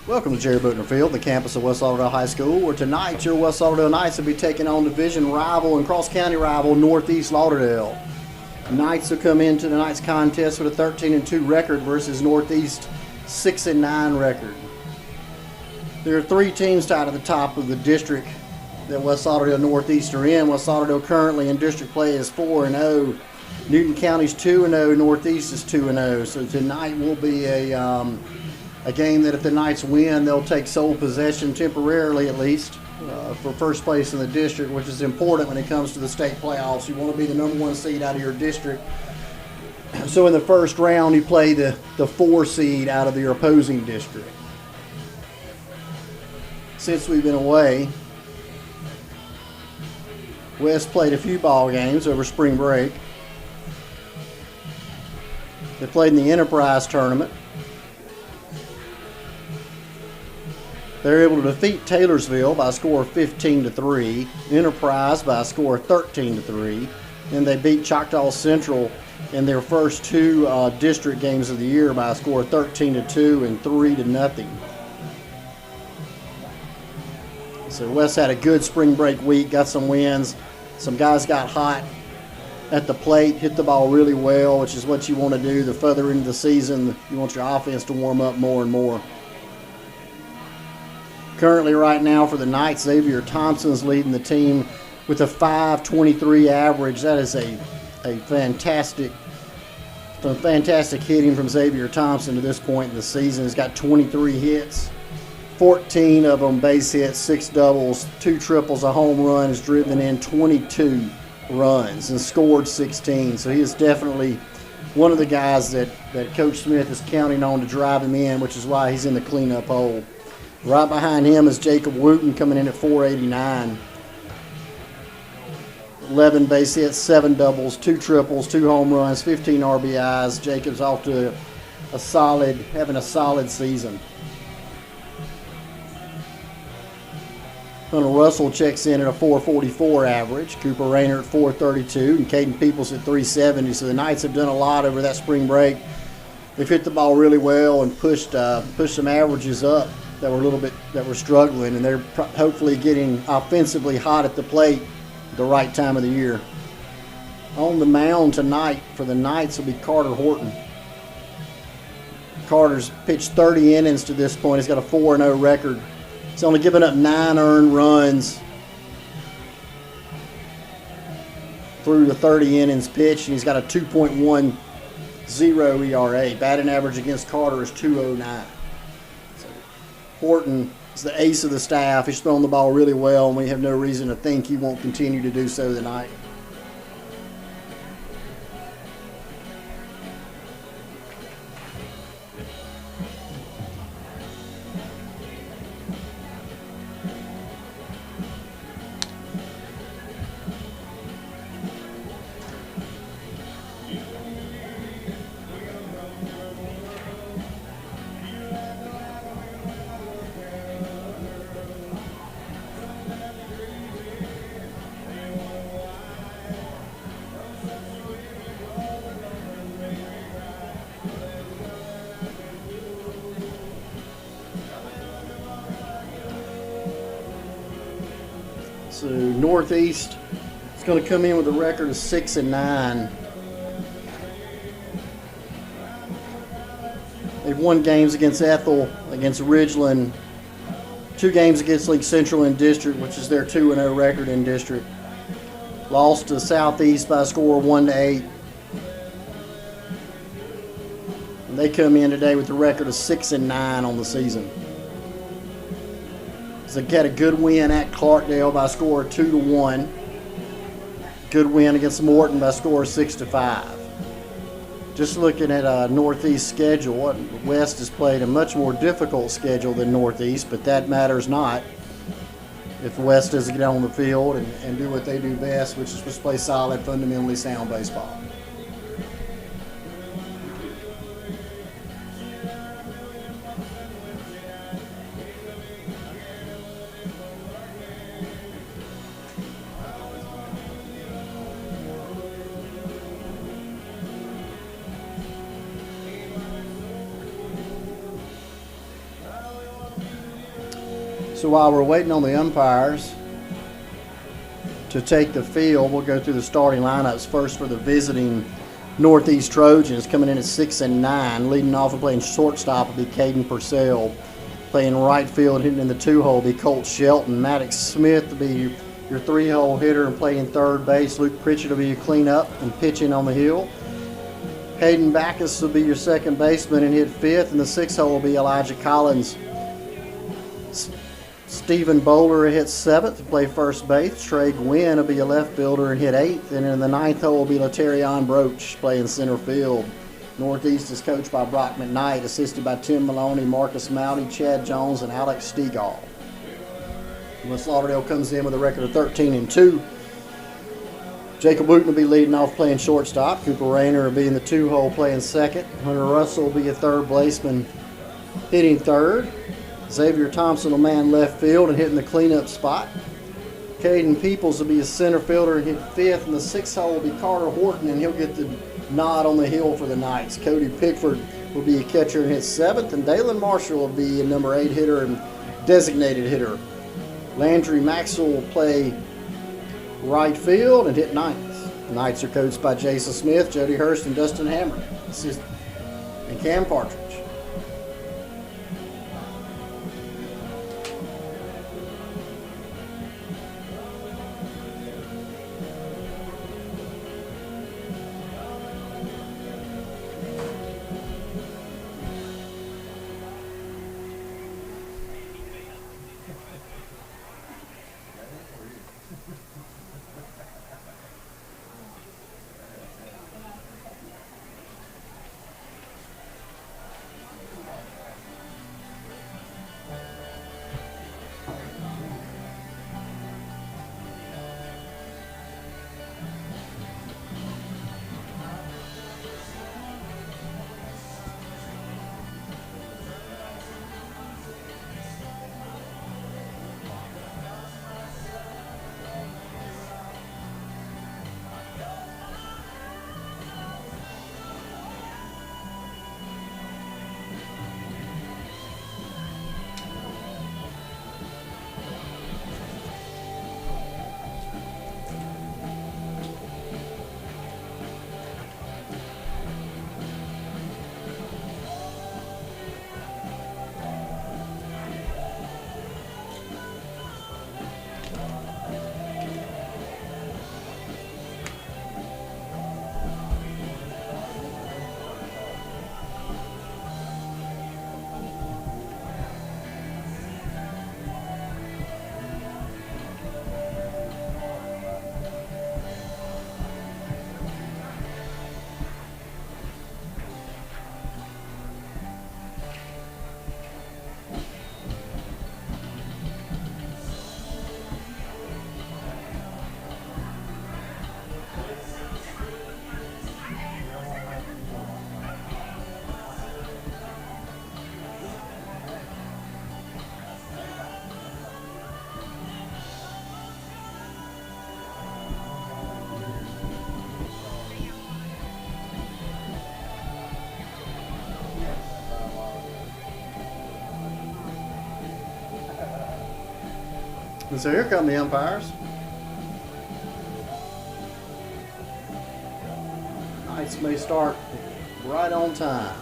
Welcome to Jerry Bootner Field, the campus of West Lauderdale High School, where tonight your West Lauderdale Knights will be taking on division rival and cross-county rival Northeast Lauderdale. Knights will come into tonight's contest with a 13-2 record versus Northeast 6-9 record. There are three teams tied at the top of the district that West Lauderdale Northeast are in. West Lauderdale currently in district play is 4-0. Newton County's 2-0. Northeast is 2-0. So tonight will be a game that if the Knights win, they'll take sole possession temporarily at least for first place in the district, which is important when it comes to the state playoffs. You want to be the number one seed out of your district. So in the first round, you play the 4 seed out of your opposing district. Since we've been away, West played a few ball games over spring break. They played in the Enterprise tournament. They were able to defeat Taylorsville by a score of 15-3, Enterprise by a score of 13-3, and they beat Choctaw Central in their first 2 district games of the year by a score of 13-2 and 3-0. So West had a good spring break week, got some wins. Some guys got hot at the plate, hit the ball really well, which is what you want to do. The further into the season, you want your offense to warm up more and more. Currently right now for the Knights, Xavier Thompson's leading the team with a .523 average. That is a fantastic hitting from Xavier Thompson to this point in the season. He's got 23 hits, 14 of them base hits, 6 doubles, 2 triples, a home run. Has driven in 22 runs and scored 16. So he is definitely one of the guys that Coach Smith is counting on to drive him in, which is why he's in the cleanup hole. Right behind him is Jacob Wooten coming in at .489. 11 base hits, 7 doubles, 2 triples, 2 home runs, 15 RBIs. Jacob's off to having a solid season. Hunter Russell checks in at a .444 average. Cooper Rayner at .432 and Caden Peoples at .370. So the Knights have done a lot over that spring break. They've hit the ball really well and pushed some averages up that were struggling, and they're hopefully getting offensively hot at the plate at the right time of the year. On the mound tonight for the Knights will be Carter Horton. Carter's pitched 30 innings to this point. He's got a 4-0 record. He's only given up 9 earned runs through the 30 innings pitched, and he's got a 2.10 ERA. Batting average against Carter is .209. Horton is the ace of the staff. He's thrown the ball really well, and we have no reason to think he won't continue to do so tonight. So Northeast is going to come in with a record of 6-9. They've won games against Ethel, against Ridgeland, 2 games against League Central in district, which is their 2-0 record in district. Lost to Southeast by a score of 1-8. And they come in today with a record of 6-9 on the season. So they had a good win at Clarkdale by a score of 2-1. Good win against Morton by a score of 6-5. Just looking at Northeast schedule, West has played a much more difficult schedule than Northeast, but that matters not if West doesn't get on the field and do what they do best, which is just play solid, fundamentally sound baseball. So while we're waiting on the umpires to take the field, we'll go through the starting lineups. First for the visiting Northeast Trojans, coming in at 6 and 9. Leading off and playing shortstop will be Caden Purcell. Playing right field, hitting in the 2-hole, will be Colt Shelton. Maddox Smith will be your 3-hole hitter and playing third base. Luke Pritchett will be your cleanup and pitching on the hill. Hayden Backus will be your second baseman and hit 5th. And the 6-hole will be Elijah Collins. Stephen Bowler hit 7th to play first base. Trey Gwynn will be a left fielder and hit 8th. And in the 9th hole will be Laterion Broach playing center field. Northeast is coached by Brock McKnight, assisted by Tim Maloney, Marcus Mowdy, Chad Jones, and Alex Stegall. West Lauderdale comes in with a record of 13 and 2. Jacob Wooten will be leading off playing shortstop. Cooper Rayner will be in the 2-hole playing second. Hunter Russell will be a third baseman hitting third. Xavier Thompson will man left field and hitting the cleanup spot. Caden Peoples will be a center fielder and hit 5th. And the 6-hole will be Carter Horton, and he'll get the nod on the hill for the Knights. Cody Pickford will be a catcher and hit 7th. And Dalen Marshall will be a number 8 hitter and designated hitter. Landry Maxwell will play right field and hit 9th. The Knights are coached by Jason Smith, Jody Hurst, and Dustin Hammer. And Cam Partridge. And so here come the umpires. Knights may start right on time.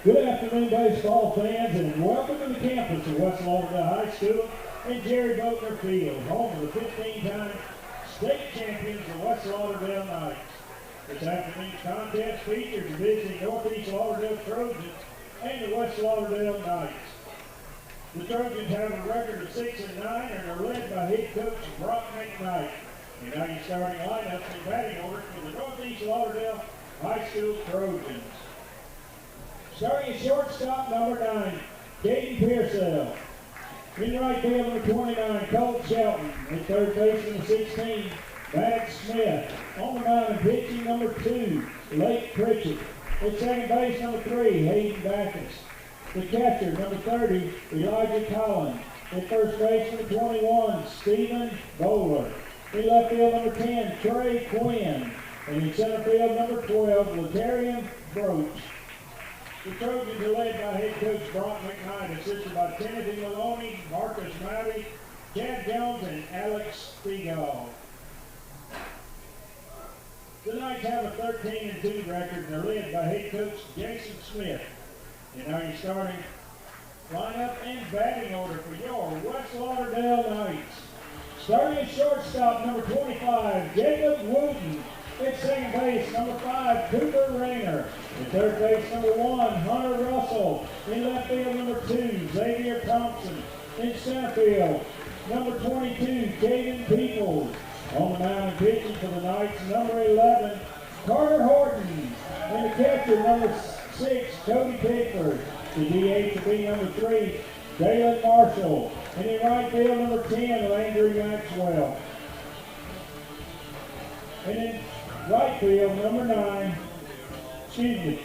Good afternoon, baseball fans, and welcome to the campus of West Lauderdale High School and Jerry Boatner Field, home of the 15-time state champions of West Lauderdale Knights. This afternoon's contest features the visiting Northeast Lauderdale Trojans and the West Lauderdale Knights. The Trojans have a record of 6-9 and are led by head coach Barenaked Knight. And now your starting lineup in batting order for the Northeast Lauderdale High School Trojans. Starting at shortstop, number 9, Caden Pearsall. In right field, number 29, Colt Shelton. At third base, number 16, Max Smith. On the mound and pitching, number 2, Lake Pritchett. At second base, number 3, Hayden Backus. The catcher, number 30, Elijah Collins. At first base, number 21, Stephen Bowler. In left field, number 10, Trey Quinn. And in center field, number 12, Latarian Broach. The Trojans are led by head coach Brock McKnight, assisted by Timothy Maloney, Marcus Mowdy, Chad Jones, and Alex Spiegel. The Knights have a 13-2 record and are led by head coach Jason Smith. And now your starting lineup and batting order for your West Lauderdale Knights. Starting at shortstop, number 25, Jacob Wooten. At second base, number 5, Cooper Rayner. At third base, number 1, Hunter Russell. In left field, number 2, Xavier Thompson. In center field, number 22, Caden Peoples. On the mound and pitching for the Knights, number 11, Carter Horton. And the catcher, number 6, Cody Pickford. The DH will be number 3, Dalen Marshall. And in right field, number 10, Landry Maxwell. And in right field, number 9, excuse me.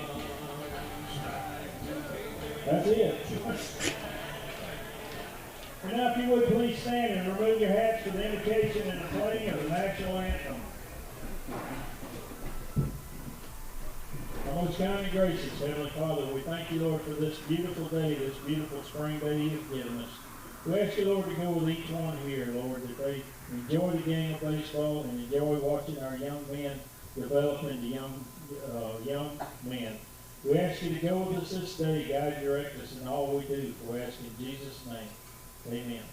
That's it. And now if you would please stand and remove your hats for the invocation and the playing of the national anthem. Our most kind and gracious Heavenly Father, we thank you, Lord, for this beautiful day, this beautiful spring day you've given us. We ask you, Lord, to go with each one here, Lord, that they enjoy the game of baseball and enjoy watching our young men develop into young men. We ask you to go with us this day, guide and direct us in all we do. We ask in Jesus' name. Amen.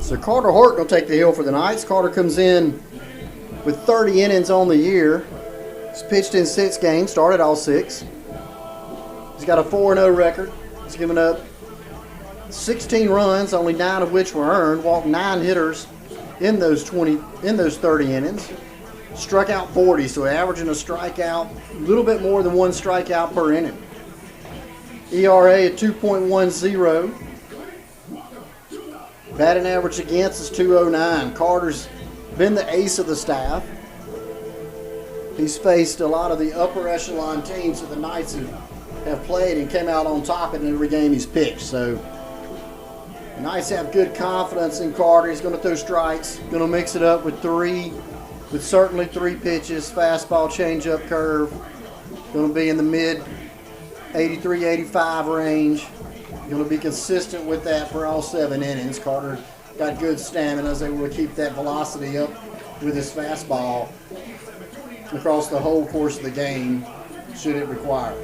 So Carter Horton will take the hill for the Knights. Carter comes in with 30 innings on the year. He's pitched in 6 games, started all 6. He's got a 4-0 record. He's given up 16 runs, only 9 of which were earned. Walked 9 hitters in those 30 innings. Struck out 40, so averaging a strikeout, a little bit more than 1 strikeout per inning. ERA at 2.10. Batting average against is 209. Carter's been the ace of the staff. He's faced a lot of the upper echelon teams that the Knights have have played and came out on top in every game he's pitched. So the Knights have good confidence in Carter. He's going to throw strikes. Going to mix it up with certainly three pitches, fastball, changeup, curve. Going to be in the mid 83, 85 range. Going to be consistent with that for all 7 innings. Carter got good stamina, is able to keep that velocity up with his fastball across the whole course of the game, should it require.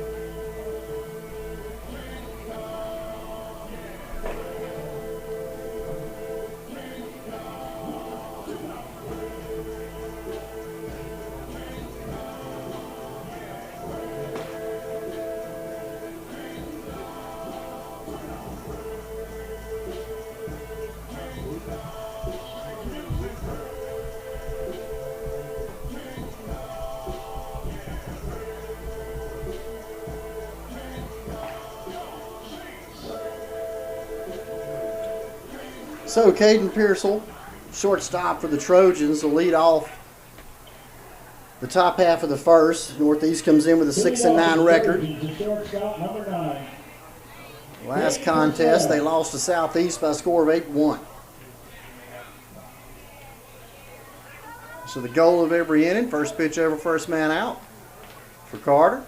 So Caden Pearsall, shortstop for the Trojans, will lead off the top half of the first. Northeast comes in with a 6-9 record. Last contest, they lost to Southeast by a score of 8-1. So the goal of every inning, first pitch over, first man out for Carter.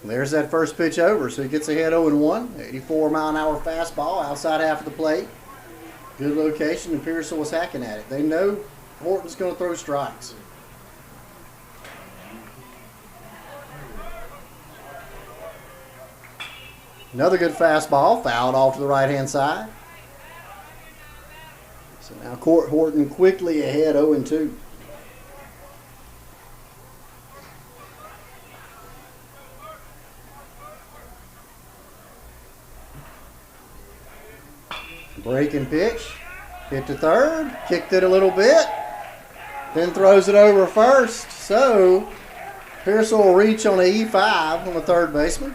There's that first pitch over, so he gets ahead 0-1. 84-mile-an-hour fastball outside half of the plate. Good location, and Pearsall was hacking at it. They know Horton's going to throw strikes. Another good fastball, fouled off to the right-hand side. So now Horton quickly ahead 0-2. Breaking pitch, hit to third, kicked it a little bit, then throws it over first. So Pearsall will reach on a E5 on the third baseman.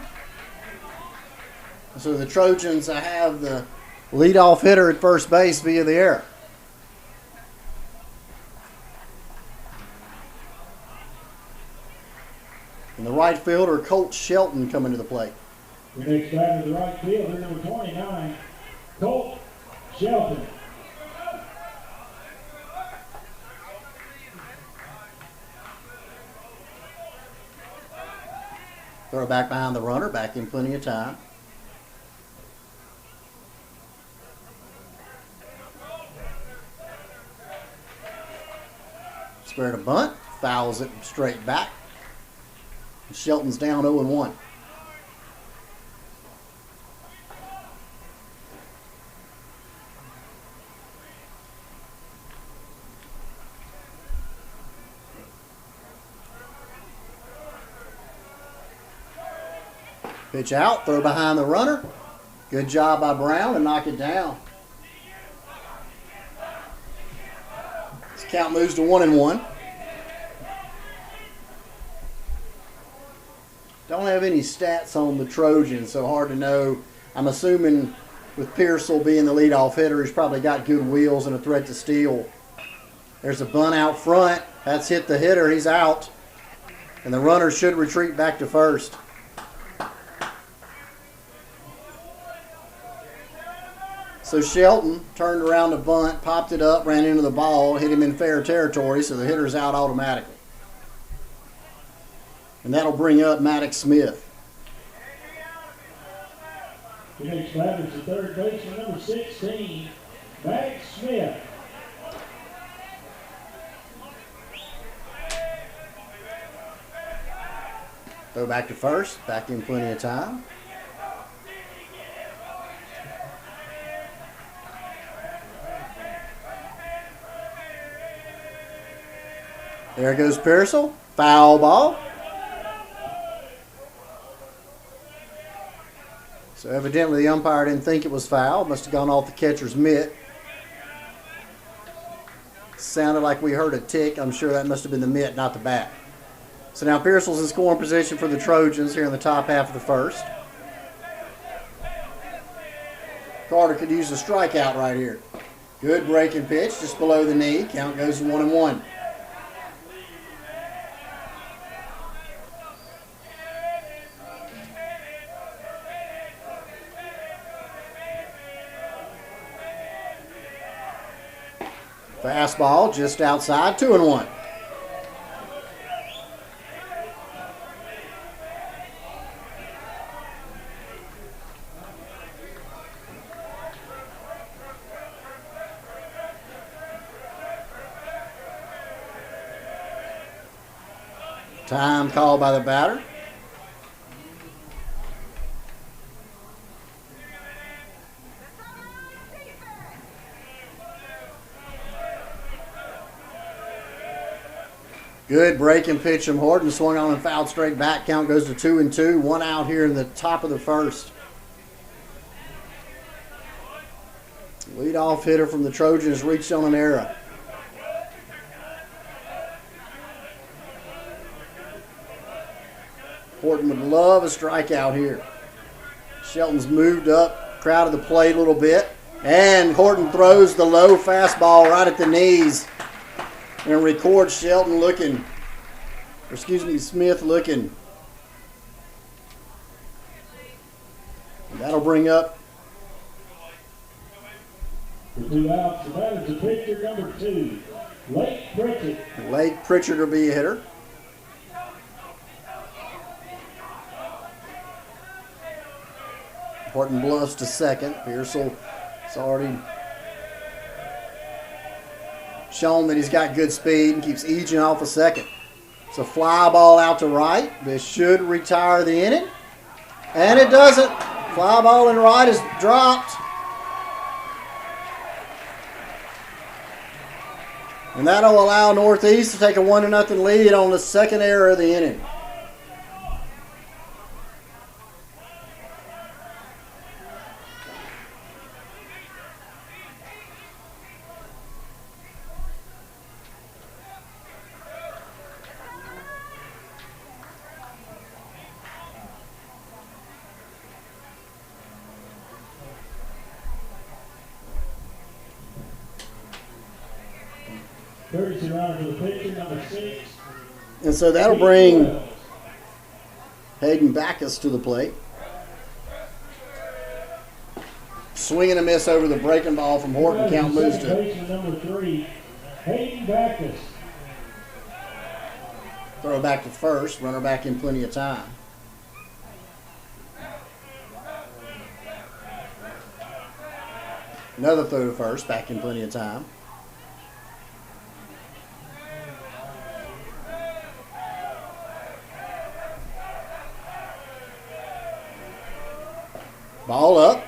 So the Trojans have the leadoff hitter at first base via the error. And the right fielder, Colt Shelton, coming to the plate. The next batter to the right fielder, number 29, Colt Shelton. Throw back behind the runner, back in plenty of time. Square to bunt, fouls it straight back. Shelton's down 0-1. Pitch out, throw behind the runner. Good job by Brown to knock it down. This count moves to 1-1. Don't have any stats on the Trojans, so hard to know. I'm assuming with Pearsall being the leadoff hitter, he's probably got good wheels and a threat to steal. There's a bunt out front. That's hit the hitter. He's out. And the runner should retreat back to first. So Shelton turned around the bunt, popped it up, ran into the ball, hit him in fair territory, so the hitter's out automatically. And that'll bring up Maddox Smith. The next batter is the third baseman, number 16, Maddox Smith. Throw back to first, back in plenty of time. There goes Pearsall. Foul ball. So evidently the umpire didn't think it was foul. Must have gone off the catcher's mitt. Sounded like we heard a tick. I'm sure that must have been the mitt, not the bat. So now Pearsall's in scoring position for the Trojans here in the top half of the first. Carter could use a strikeout right here. Good breaking pitch, just below the knee. Count goes to 1-1. Fastball just outside, 2-1. Time called by the batter. Good breaking pitch from Horton. Swung on and fouled straight back. Count goes to 2-2. 1 out here in the top of the first. Leadoff hitter from the Trojans reached on an error. Horton would love a strikeout here. Shelton's moved up, crowded the plate a little bit. And Horton throws the low fastball right at the knees. And records Shelton looking, or excuse me, Smith looking. And that'll bring up. For 2 outs, the batter to pitcher number 2, Lake Pritchett. Lake Pritchett will be a hitter. Horton bluffs to second. Pearsall has already shown that he's got good speed and keeps edging off a second. It's a fly ball out to right. This should retire the inning. And it doesn't. Fly ball in right is dropped. And that'll allow Northeast to take a 1-0 lead on the second error of the inning. Courtesy runner to the pitcher number 6. And so that'll bring Hayden Backus to the plate. Swing and a miss over the breaking ball from Horton. Count moves to Baseman number 3, Hayden Backus. throw back to first. Runner back in plenty of time. Another throw to first, back in plenty of time. Ball up.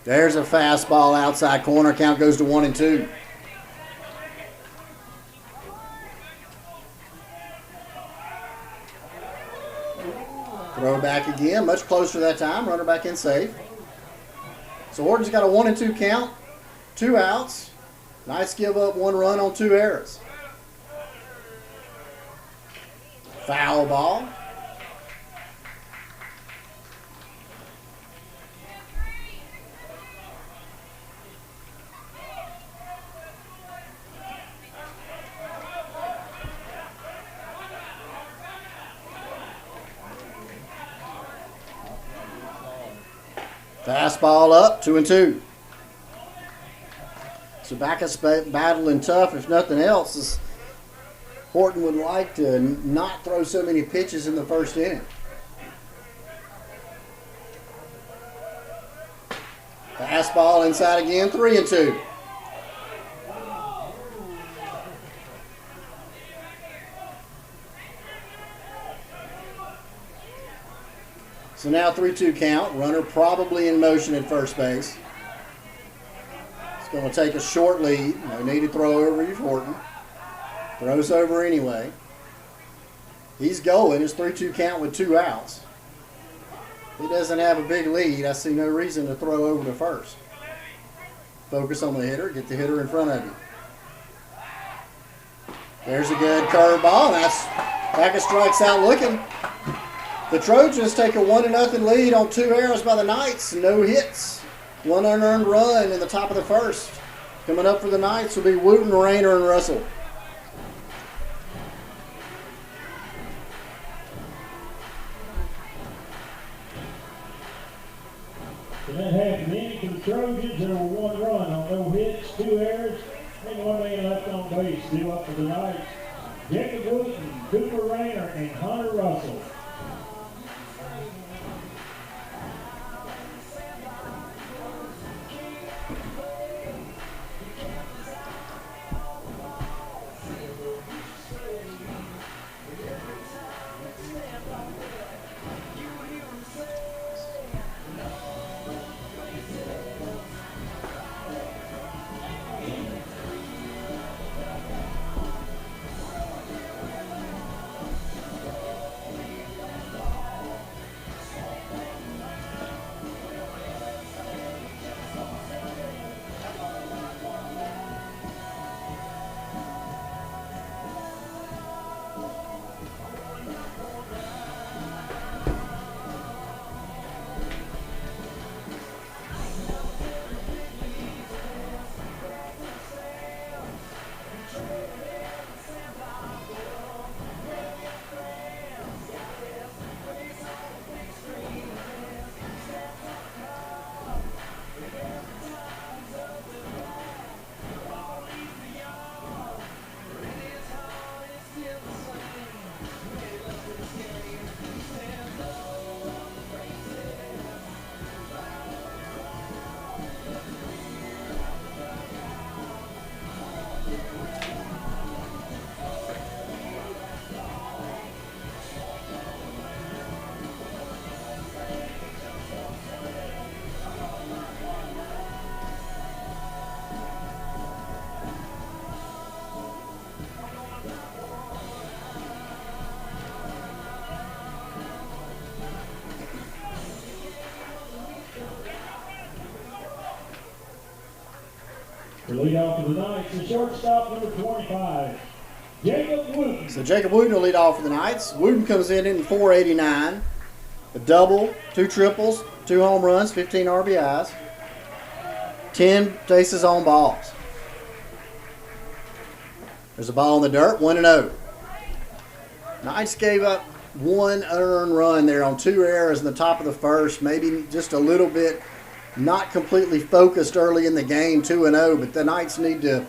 There's a fastball outside corner. Count goes to 1-2. Throw back again, much closer that time. Runner back in safe. So Horton's got a 1-2 count, 2 outs. Nice give up 1 run on 2 errors. Foul ball. Fastball up, 2-2. So Backus battling tough, if nothing else. Horton would like to not throw so many pitches in the first inning. Fastball inside again, 3-2. So now 3-2 count. Runner probably in motion at first base. It's going to take a short lead. No need to throw over you, Horton. Throws over anyway. He's going. It's 3-2 count with 2 outs. He doesn't have a big lead. I see no reason to throw over to first. Focus on the hitter. Get the hitter in front of you. There's a good curveball. That's Backus strikes out looking. The Trojans take a 1-0 lead on 2 errors by the Knights. No hits. One unearned run in the top of the first. Coming up for the Knights will be Wooten, Rayner, and Russell. And that happened in for the Trojans. There were one run on no hits, 2 errors, and 1 man left on base. Still up for the Knights. Jacob Wooten, Cooper Rayner, and Hunter Russell. For lead off for the Knights, the shortstop, number 25, Jacob Wooten. So Jacob Wooten will lead off for the Knights. Wooten comes in 489. A double, 2 triples, 2 home runs, 15 RBIs, 10 bases on balls. There's a ball in the dirt, 1-0. Knights gave up 1 unearned run there on 2 errors in the top of the first, maybe just a little bit not completely focused early in the game, 2-0, but the Knights need to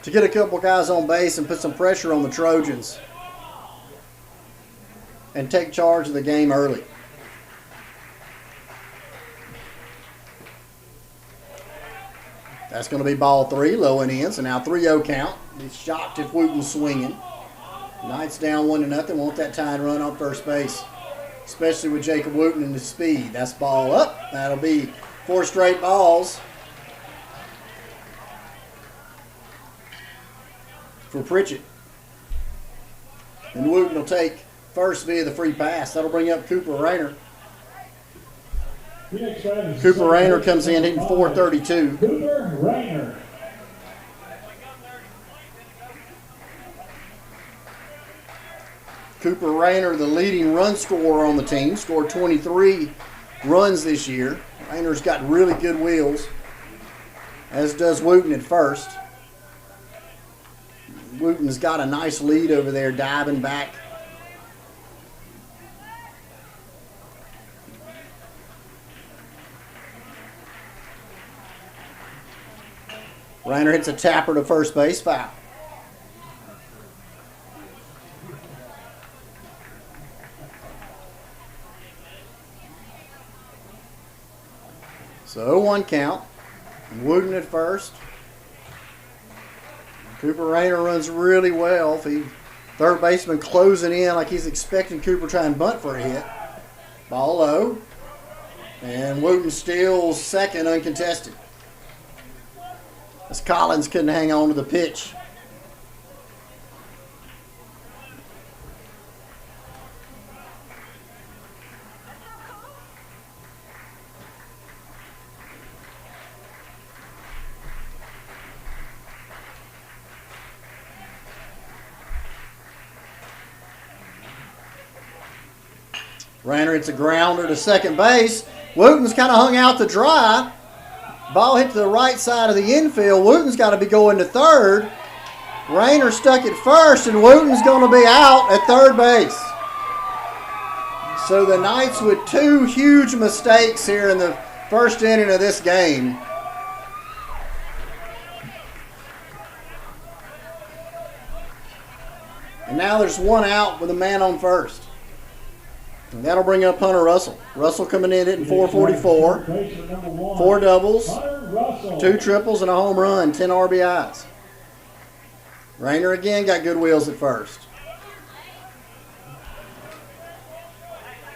get a couple guys on base and put some pressure on the Trojans and take charge of the game early. That's going to be ball 3, low and in, so now 3-0 count. Be shocked if Wooten's swinging. Knights down 1-0, want that tying run on first base, especially with Jacob Wooten and his speed. That's ball up. That'll be 4 straight balls for Pritchett. And Wooten will take first via the free pass. That'll bring up Cooper Rayner. Cooper Rayner comes in hitting .432. Cooper Rayner. Cooper Rayner, the leading run scorer on the team, scored 23 runs this year. Rayner's got really good wheels, as does Wooten at first. Wooten's got a nice lead over there, diving back. Rayner hits a tapper to first base, foul. So 0-1 count. Wooten at first. Cooper Rayner runs really well. Third baseman closing in like he's expecting Cooper try and bunt for a hit. Ball low. And Wooten steals second uncontested, as Collins couldn't hang on to the pitch. Rayner hits a grounder to second base. Wooten's kind of hung out to dry. Ball hit to the right side of the infield. Wooten's got to be going to third. Rayner stuck at first, and Wooten's going to be out at third base. So the Knights with two huge mistakes here in the first inning of this game. And now there's one out with a man on first. And that'll bring up Hunter Russell. Russell coming in hitting .444. 4 doubles, 2 triples, and a home run, 10 RBIs. Rayner again got good wheels at first.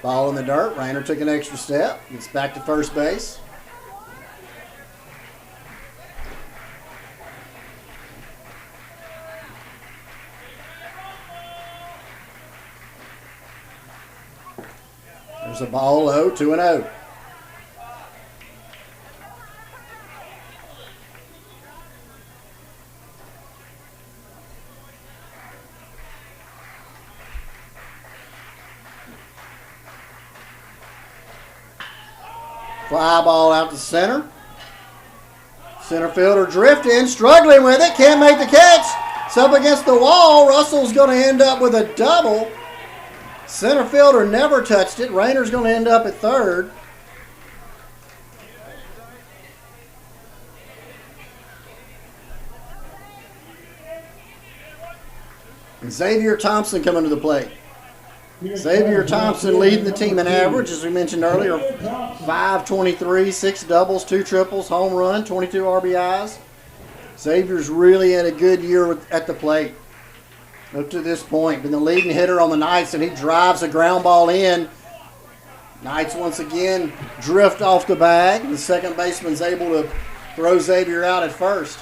Ball in the dirt. Rayner took an extra step. Gets back to first base. There's a ball low, 2-0. Fly ball out to center. Center fielder drifting, struggling with it, can't make the catch. It's up against the wall. Russell's going to end up with a double. Center fielder never touched it. Rayner's going to end up at third. And Xavier Thompson coming to the plate. Xavier Thompson leading the team in average, as we mentioned earlier. 523, 6 doubles, 2 triples, home run, 22 RBIs. Xavier's really had a good year at the plate up to this point. Been the leading hitter on the Knights, and he drives a ground ball in. Knights once again drift off the bag. The second baseman's able to throw Xavier out at first.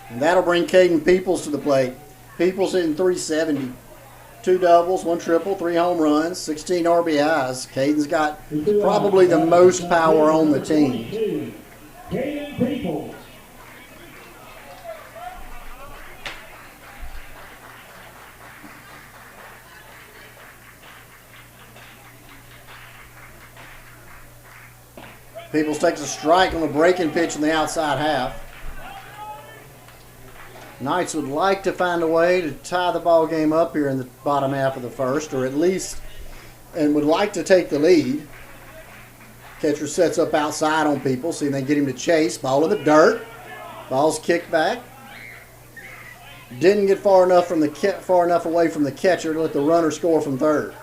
And that'll bring Caden Peoples to the plate. Peoples hitting .370. 2 doubles, 1 triple, 3 home runs, 16 RBIs. Caden's got probably the most power on the team. Caden Peoples. Peoples takes a strike on a breaking pitch in the outside half. Knights would like to find a way to tie the ball game up here in the bottom half of the first, or at least, and would like to take the lead. Catcher sets up outside on Peoples, see if they can get him to chase. Ball in the dirt. Ball's kicked back. Didn't get far enough away from the catcher to let the runner score from third.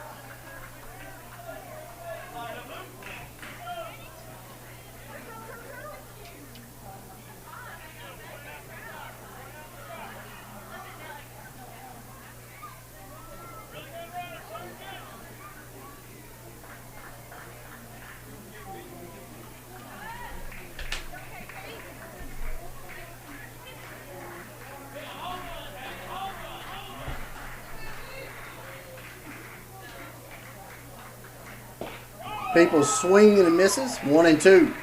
Peoples swinging and misses, 1-2.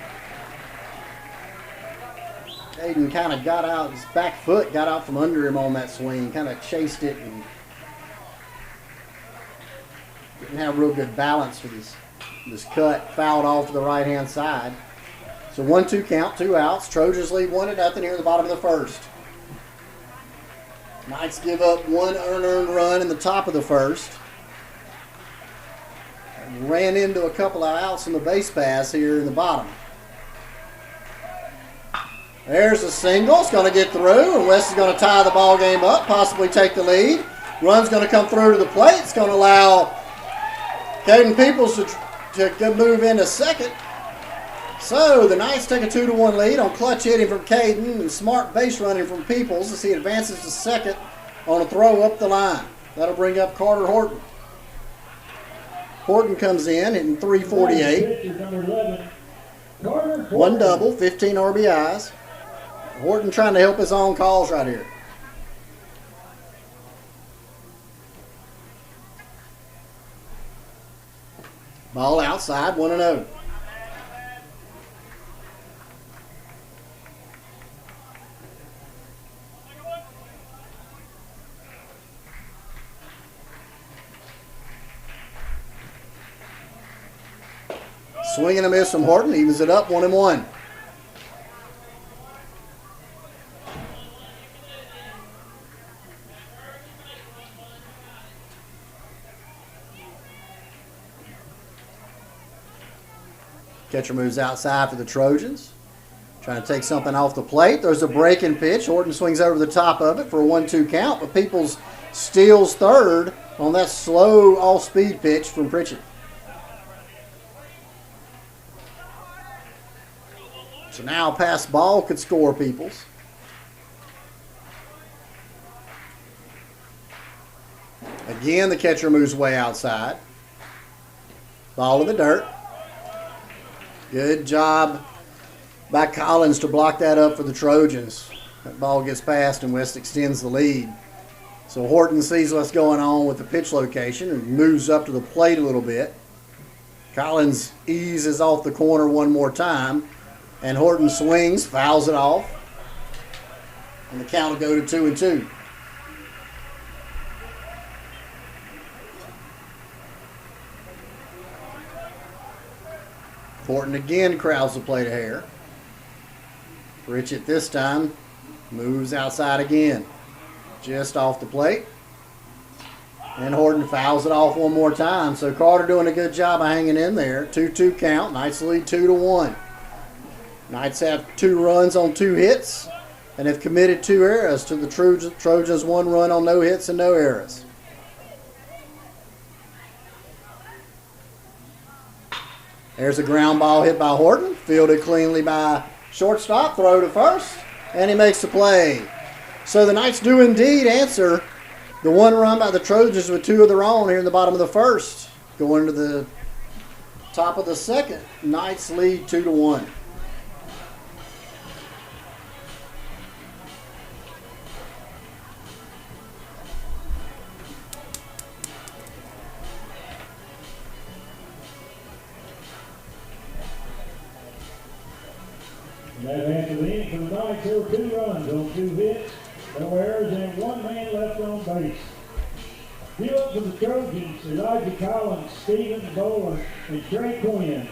Caden kind of got out, his back foot got out from under him on that swing, kind of chased it and didn't have real good balance for this cut, fouled off to the right-hand side. So 1-2 count, 2 outs. Trojans lead 1-0 here in the bottom of the first. Knights give up 1 unearned run in the top of the first. Ran into a couple of outs in the base pass here in the bottom. There's a single. It's going to get through, and West is going to tie the ball game up, possibly take the lead. Run's going to come through to the plate. It's going to allow Caden Peoples to move into second. So the Knights take a 2-1 lead on clutch hitting from Caden and smart base running from Peoples as he advances to second on a throw up the line. That'll bring up Carter Horton. Horton comes in hitting .348. 1 double, 15 RBIs. Horton trying to help his own calls right here. Ball outside, 1-0. Swing and a miss from Horton. Evens it up, 1-1. Catcher moves outside for the Trojans. Trying to take something off the plate. There's a breaking pitch. Horton swings over the top of it for a 1-2 count, but Peoples steals third on that slow off-speed pitch from Pritchett. So now pass ball could score Peoples. Again, the catcher moves way outside. Ball in the dirt. Good job by Collins to block that up for the Trojans. That ball gets passed and West extends the lead. So Horton sees what's going on with the pitch location and moves up to the plate a little bit. Collins eases off the corner one more time, and Horton swings, fouls it off, and the count will go to 2-2. Horton again crowds the plate a hair. Pritchett this time moves outside again, just off the plate. And Horton fouls it off one more time. So Carter doing a good job of hanging in there. 2-2 count. Knights lead 2-1. Knights have 2 runs on 2 hits and have committed 2 errors to the Trojans 1 run on no hits and no errors. There's a ground ball hit by Horton. Fielded cleanly by shortstop. Throw to first. And he makes the play. So the Knights do indeed answer the 1 run by the Trojans with 2 of their own here in the bottom of the first. Going to the top of the second. Knights lead 2-1. That Eileen for the Knights, there were 2 runs on 2 hits, no errors, and 1 man left on base. Field for the Trojans, Elijah Collins, Stephen Bowler, and Trey Quinn.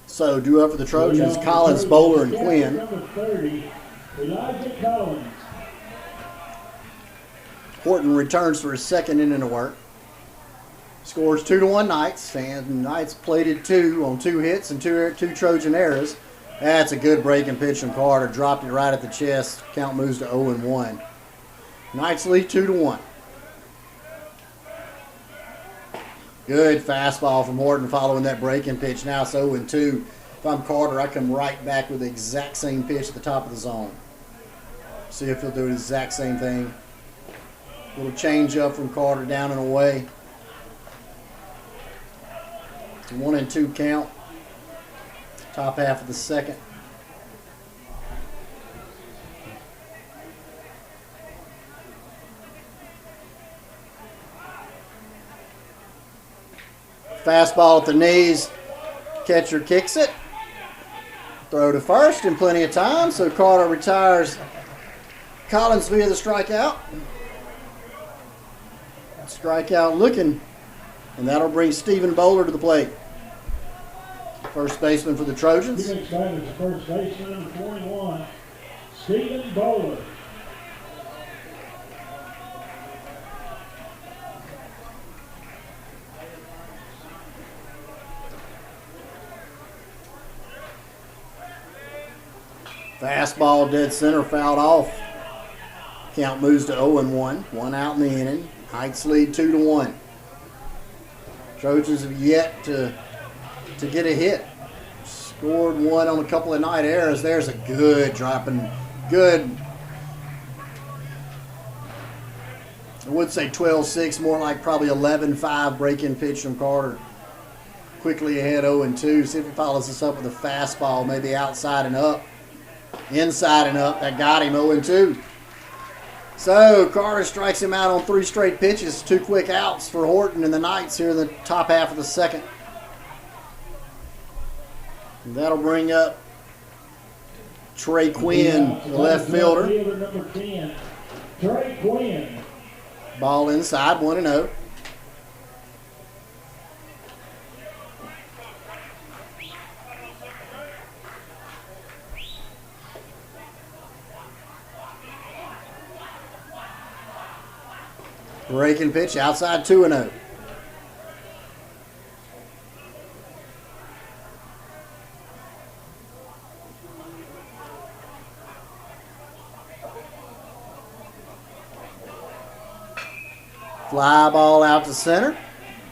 So due up for the Trojans, Collins, Bowler, and Quinn. Number 30, Elijah Collins. Horton returns for his second inning of work. Scores 2-1 Knights, and Knights plated 2 on 2 hits and 2 Trojan errors. That's a good breaking pitch from Carter. Dropped it right at the chest. Count moves to 0-1. Knights lead 2-1. Good fastball from Horton following that breaking pitch. Now it's 0-2. If I'm Carter, I come right back with the exact same pitch at the top of the zone. See if he'll do the exact same thing. Little change up from Carter down and away. It's a 1-2 count. Top half of the second. Fastball at the knees. Catcher kicks it. Throw to first in plenty of time, so Carter retires Collins via the strikeout. Strikeout looking, and that'll bring Stephen Bowler to the plate. First baseman for the Trojans. The next batter is the first baseman, number 21, Stephen Bowler. Fastball dead center, fouled off. Count moves to 0-1. One out in the inning. Heights lead 2-1. Trojans have yet to get a hit. Scored one on a couple of night errors. There's a good dropping, good. I would say 12-6, more like probably 11-5 break-in pitch from Carter. Quickly ahead 0-2. See if he follows this up with a fastball, maybe outside and up. Inside and up. That got him 0-2. So Carter strikes him out on 3 straight pitches. 2 quick outs for Horton and the Knights here in the top half of the second. And that'll bring up Trey Quinn, the left fielder. Number 10, Trey Quinn. Ball inside, 1-0. Breaking pitch outside, 2-0. Fly ball out to center.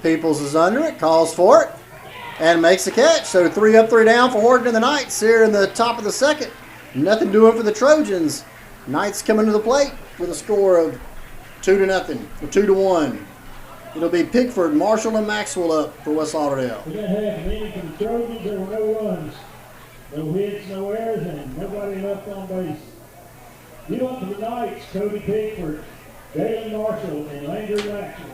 Peoples is under it, calls for it, and makes the catch. So 3 up, 3 down for Horton and the Knights here in the top of the second. Nothing doing for the Trojans. Knights coming to the plate with a score of 2-0, or 2-1. It'll be Pickford, Marshall, and Maxwell up for West Lauderdale. We got half an inning for the Trojans. There were no runs, no hits, no errors, and nobody left on base. You up for the Knights, Cody Pickford, Dalen Marshall, and Landry Maxwell.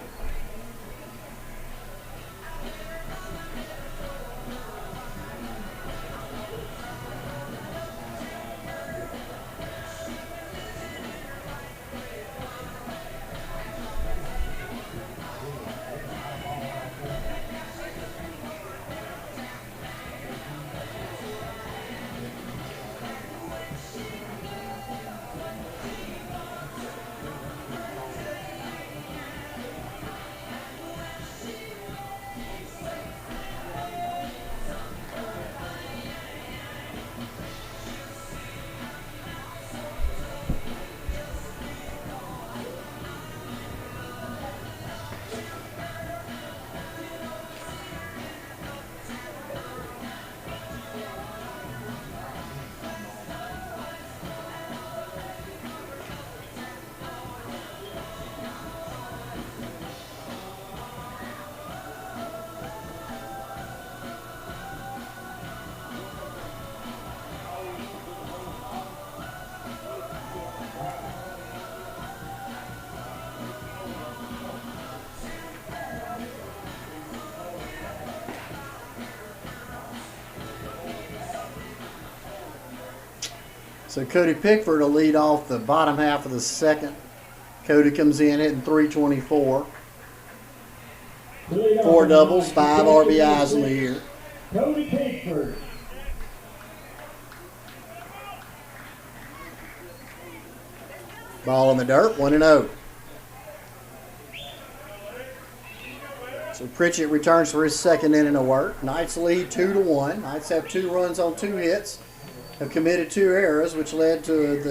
So Cody Pickford will lead off the bottom half of the second. Cody comes in hitting .324. 4 doubles, 5 RBIs in the year. Cody Pickford. Ball in the dirt, 1-0. So Pritchett returns for his second inning of work. Knights lead 2-1. Knights have 2 runs on 2 hits. Have committed 2 errors, which led to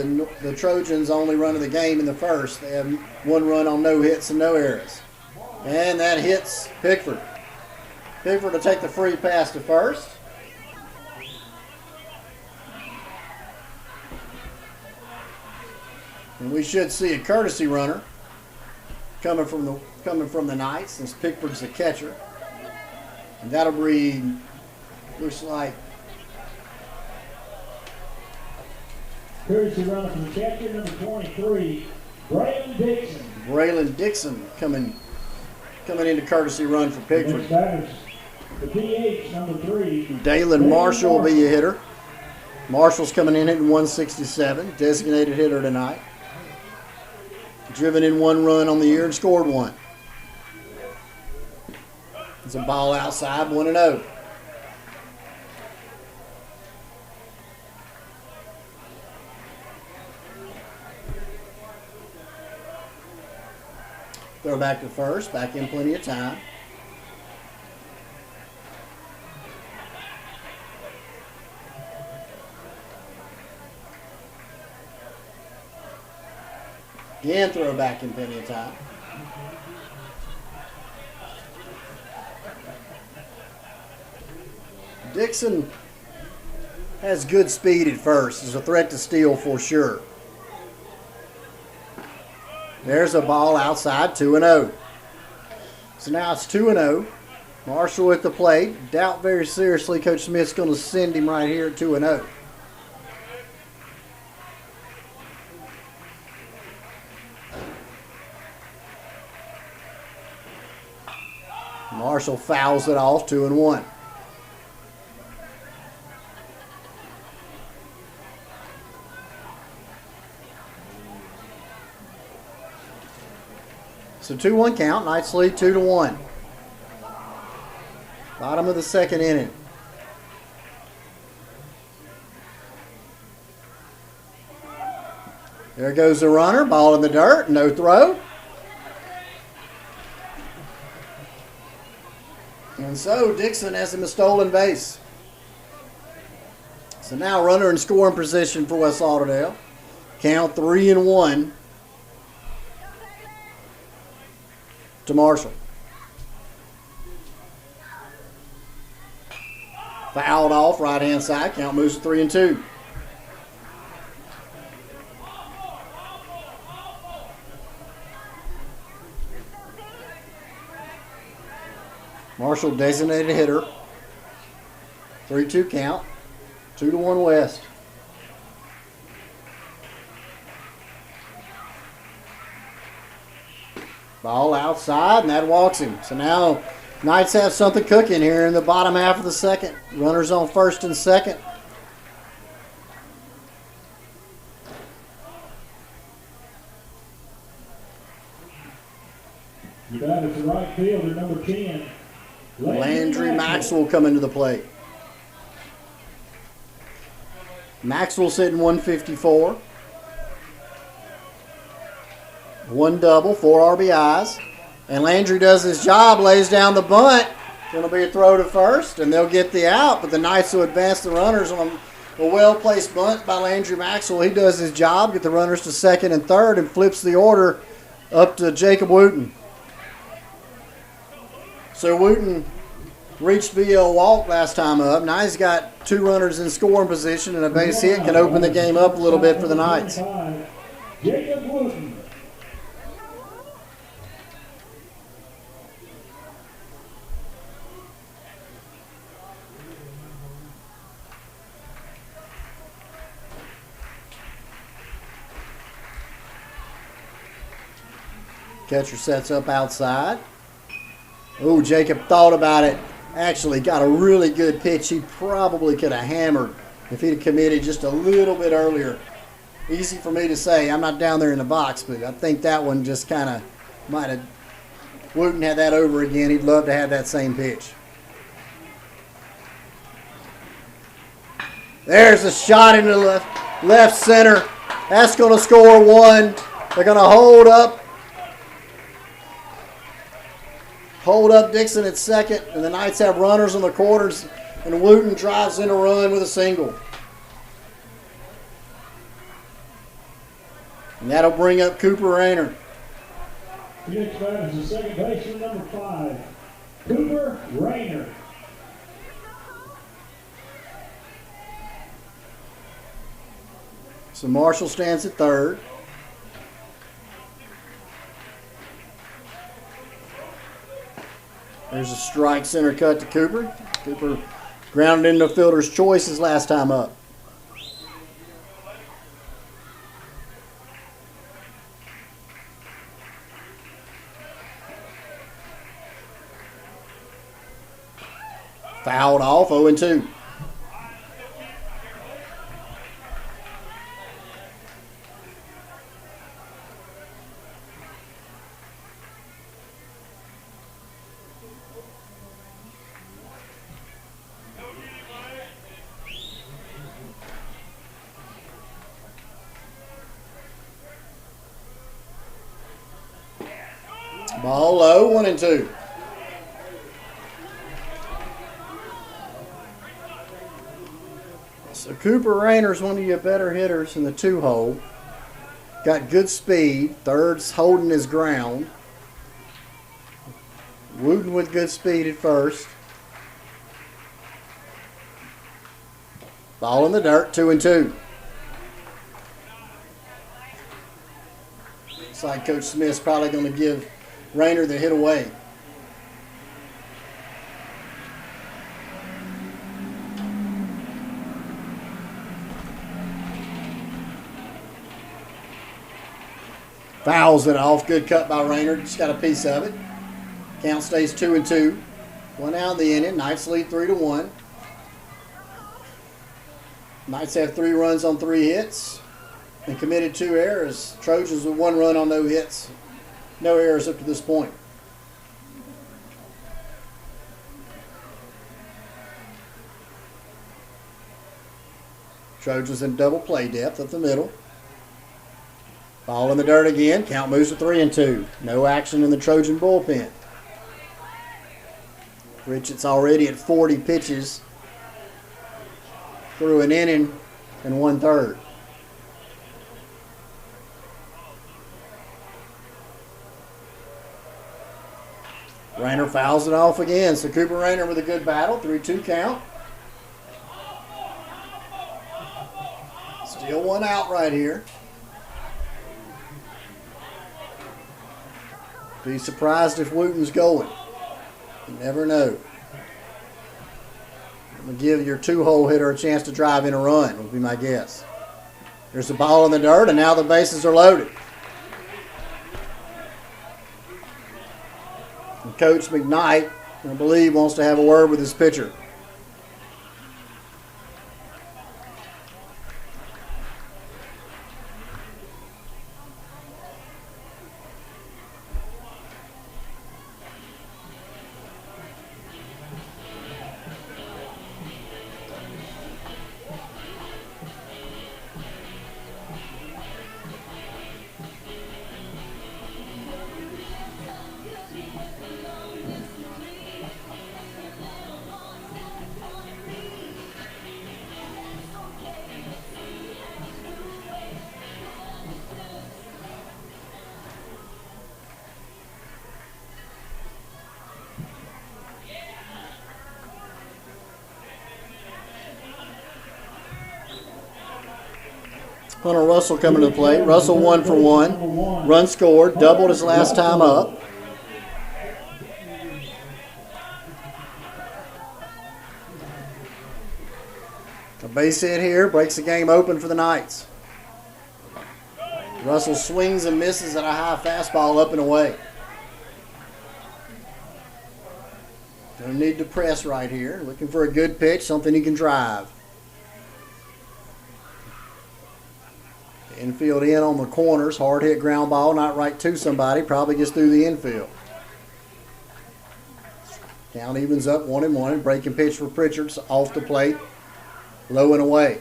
the Trojans' only run of the game in the first. They have 1 run on no hits and no errors. And that hits Pickford. Pickford will take the free pass to first. And we should see a courtesy runner coming from the Knights, since Pickford's the catcher. And that'll breed, looks like, courtesy runner from the catcher, number 23, Braylon Dixon. Braylon Dixon coming into courtesy run for Pickford. Next batters, the PH, number 3. Dalen Marshall will be your hitter. Marshall's coming in hitting .167, designated hitter tonight. Driven in 1 run on the year and scored 1. It's a ball outside, 1-0. Throw back to first, back in plenty of time. Again, throw back in plenty of time. Dixon has good speed at first. Is a threat to steal for sure. There's a ball outside, 2-0. So now it's 2-0. Marshall at the plate. Doubt very seriously Coach Smith's going to send him right here at 2-0. Marshall fouls it off, 2-1. So 2-1 count. Knights lead 2-1. Bottom of the second inning. There goes the runner. Ball in the dirt. No throw. And so Dixon has him a stolen base. So now runner in scoring position for West Lauderdale. Count 3-1 to Marshall. Fouled off right hand side. Count moves to 3-2. Marshall designated hitter. 3-2 count. 2-1 West. Ball outside, and that walks him. So now Knights have something cooking here in the bottom half of the second. Runners on first and second. You got it to right fielder, number 10. Landry Maxwell coming to the plate. Maxwell's hitting 154. One double, 4 RBIs. And Landry does his job, lays down the bunt. Going to be a throw to first, and they'll get the out. But the Knights will advance the runners on a well-placed bunt by Landry Maxwell. He does his job, get the runners to second and third, and flips the order up to Jacob Wooten. So Wooten reached via a walk last time up. Now he's got 2 runners in scoring position, and a base hit can open the game up a little bit for the Knights. Jacob Wooten. Catcher sets up outside. Oh, Jacob thought about it. Actually got a really good pitch he probably could have hammered if he'd have committed just a little bit earlier. Easy for me to say. I'm not down there in the box, but I think that one just kind of might have. Wooten had that over again. He'd love to have that same pitch. There's a shot into left center. That's going to score 1. They're going to hold up Dixon at second, and the Knights have runners on the corners, and Wooten drives in a run with a single. And that'll bring up Cooper Rayner. The next batter is the second baseman, number 5, Cooper Rayner. So Marshall stands at third. There's a strike center cut to Cooper. Cooper grounded into fielder's choice his last time up. Fouled off, 0-2. Ball low, 1-2. So Cooper Rayner's one of your better hitters in the 2-hole. got good speed. Third's holding his ground. Wooten with good speed at first. Ball in the dirt, 2-2. Looks like Coach Smith's probably going to give Rayner the hit away. Fouls it off. Good cut by Rayner. Just got a piece of it. Count stays 2-2. One out of the inning. Knights lead 3-1. Knights have 3 runs on 3 hits and committed 2 errors. Trojans with 1 run on no hits. No errors up to this point. Trojans in double play depth up the middle. Ball in the dirt again. Count moves to 3-2. No action in the Trojan bullpen. Richards already at 40 pitches through an inning and 1/3. Rayner fouls it off again. So Cooper Rayner with a good battle. 3-2 count. Still 1 out right here. Be surprised if Wooten's going. You never know. I'm going to give your 2-hole hitter a chance to drive in a run, would be my guess. There's a ball in the dirt, and now the bases are loaded. And Coach McKnight, I believe, wants to have a word with his pitcher. Hunter Russell coming to the plate. Russell 1 for 1. Run scored. Doubled his last time up. A base hit here breaks the game open for the Knights. Russell swings and misses at a high fastball up and away. Don't need to press right here. Looking for a good pitch, something he can drive. Infield in on the corners. Hard hit ground ball, not right to somebody. Probably gets through the infield. Count evens up 1-1. Breaking pitch for Pritchard's off the plate. Low and away.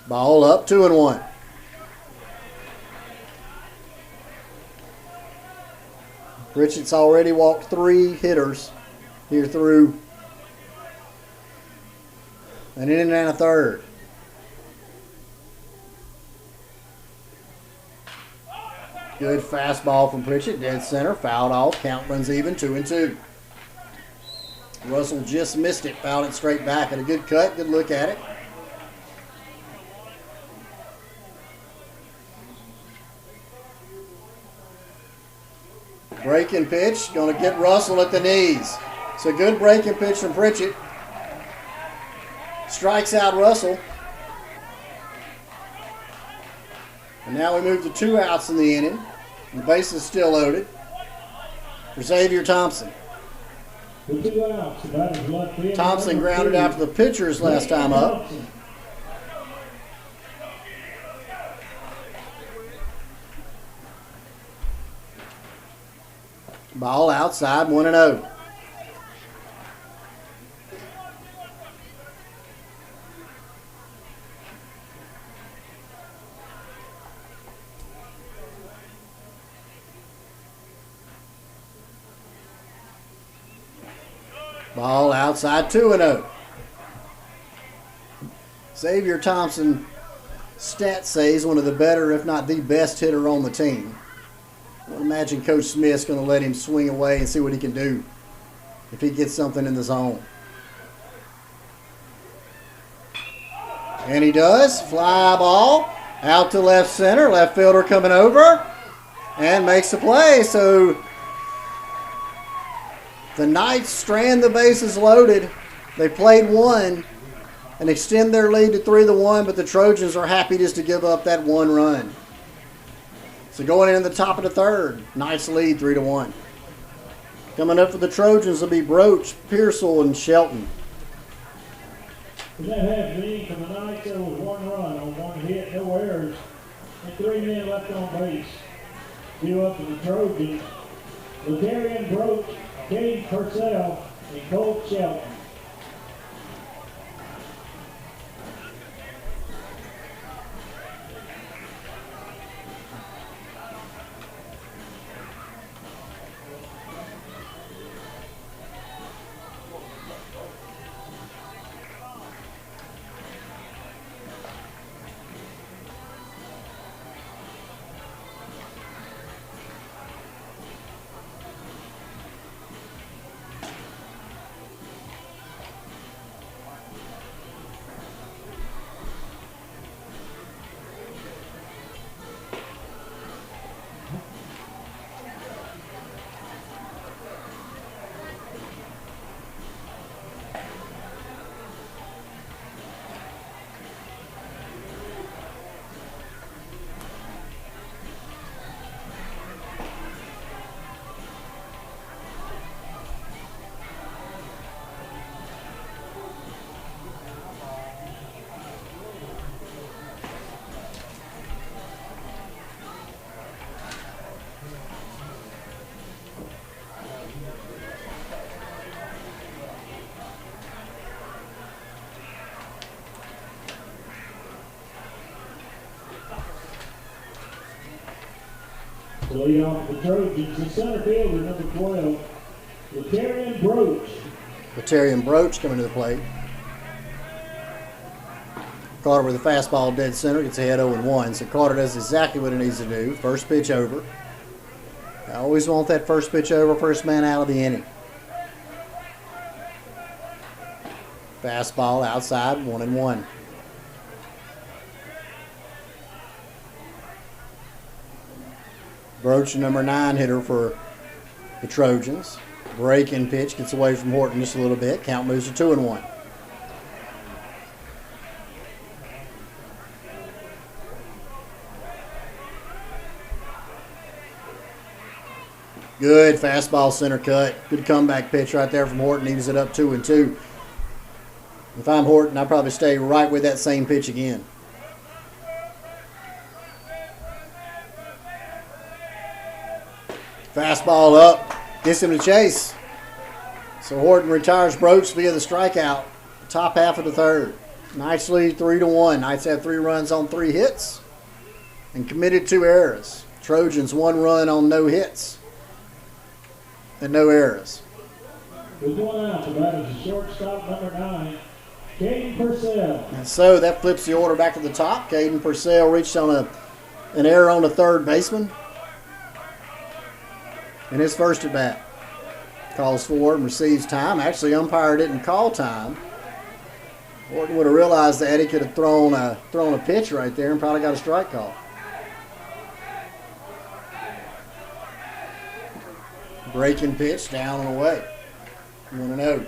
Ball up 2-1. Pritchard's already walked 3 hitters here through an inning and a third. Good fastball from Pritchard, dead center, fouled off. Count runs even, 2-2. Russell just missed it, fouled it straight back. At a good cut, good look at it. Breaking pitch, going to get Russell at the knees. It's a good breaking pitch from Pritchard. Strikes out Russell. And now we move to 2 outs in the inning. The base is still loaded for Xavier Thompson. Thompson grounded out to the pitchers last time up. Ball outside, 1-0. Ball outside 2-0. Xavier Thompson, stats say he's one of the better, if not the best hitter on the team. I would imagine Coach Smith's going to let him swing away and see what he can do if he gets something in the zone. And he does. Fly ball out to left center. Left fielder coming over and makes the play. So the Knights strand the bases loaded. They played one and extend their lead to 3-1, but the Trojans are happy just to give up that one run. So going in the top of the third, Knights lead 3-1. Coming up for the Trojans will be Broach, Pearsall, and Shelton. That half inning from the Knights, there was one run on one hit, no errors, and 3 men left on base. Due up to the Trojans, Ladarian Broach, Cade Purcell, and Colt Shelton. To lead off the Trojans, the center fielder, number 12, Ladarian Broach. Ladarian Broach coming to the plate. Carter with a fastball dead center, gets ahead 0-1. So Carter does exactly what he needs to do. First pitch over. I always want that first pitch over, first man out of the inning. Fastball outside, 1-1. Broach, number 9 hitter for the Trojans. Breaking pitch gets away from Horton just a little bit. Count moves to 2-1. Good fastball center cut. Good comeback pitch right there from Horton. Evens it up 2-2. If I'm Horton, I'd probably stay right with that same pitch again. Fastball up, gets him to chase. So Horton retires Broach via the strikeout. Top half of the third. Knights lead 3-1. Knights have 3 runs on 3 hits and committed 2 errors. Trojans 1 run on no hits and no errors. With 1 out, the batter is shortstop number 9, Caden Purcell. And so that flips the order back to the top. Caden Purcell reached on an error on the third baseman in his first at bat. Calls for and receives time. Actually, umpire didn't call time. Horton would have realized that he could have thrown a pitch right there and probably got a strike call. Breaking pitch down and away. 1-0.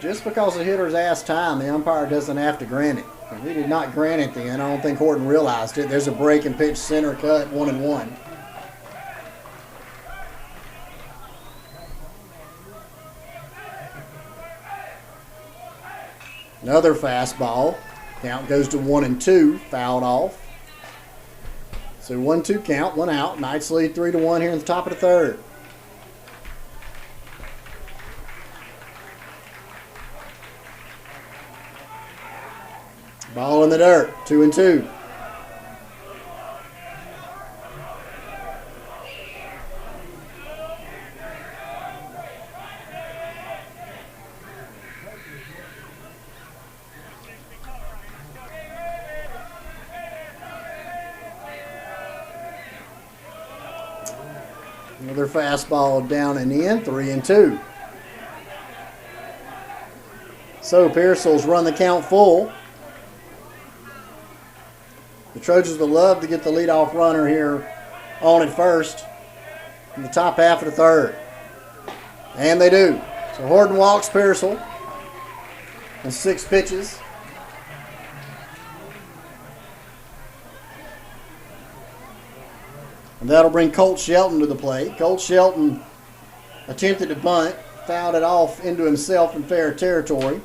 Just because the hitter's asked time, the umpire doesn't have to grant it. If he did not grant it then, I don't think Horton realized it. There's a breaking pitch, center cut, 1-1. Another fastball. Count goes to 1-2. Fouled off. So 1-2 count, 1 out. Knights lead 3-1 here in the top of the third. Ball in the dirt, 2-2. Another fastball down and in, 3-2. So Pearsall's run the count full. The Trojans would love to get the leadoff runner here on at first in the top half of the third. And they do. So Horton walks Pearsall on 6 pitches. And that'll bring Colt Shelton to the plate. Colt Shelton attempted to bunt, fouled it off into himself in fair territory,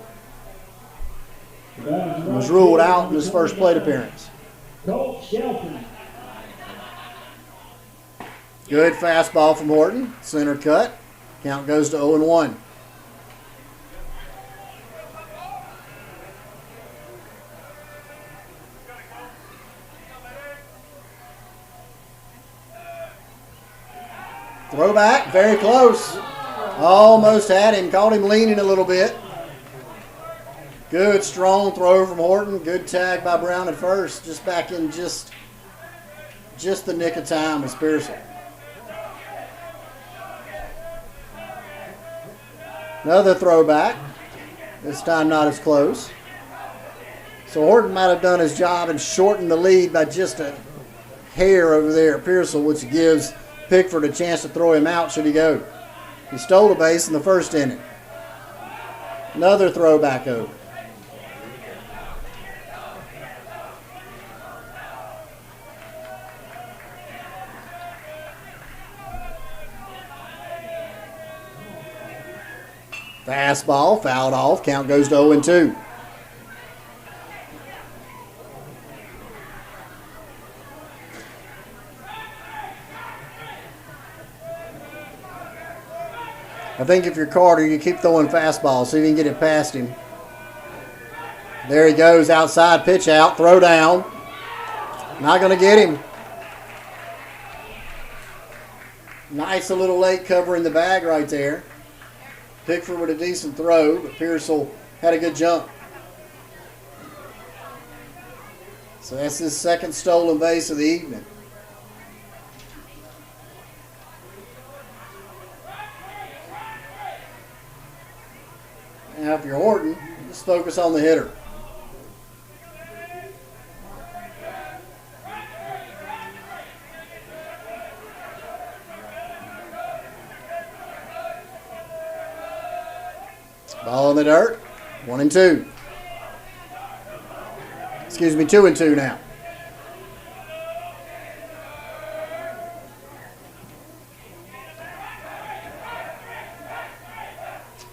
and was ruled out in his first plate appearance. Colt Shelton. Good fastball from Horton. Center cut. Count goes to 0-1. Throwback, very close. Almost had him. Caught him leaning a little bit. Good strong throw from Horton. Good tag by Brown at first. Just back in just the nick of time with Pearsall. Another throwback. This time not as close. So Horton might have done his job and shortened the lead by just a hair over there at Pearsall, which gives Pickford a chance to throw him out should he go. He stole a base in the first inning. Another throwback over. Fastball, fouled off. Count goes to 0-2. I think if you're Carter, you keep throwing fastballs so you can get it past him. There he goes, outside pitch out, throw down. Not going to get him. Nice a little late covering the bag right there. Pickford with a decent throw, but Pearsall had a good jump. So that's his second stolen base of the evening. Now if you're Horton, just focus on the hitter. Ball in the dirt, 1-2. Excuse me, 2-2 now.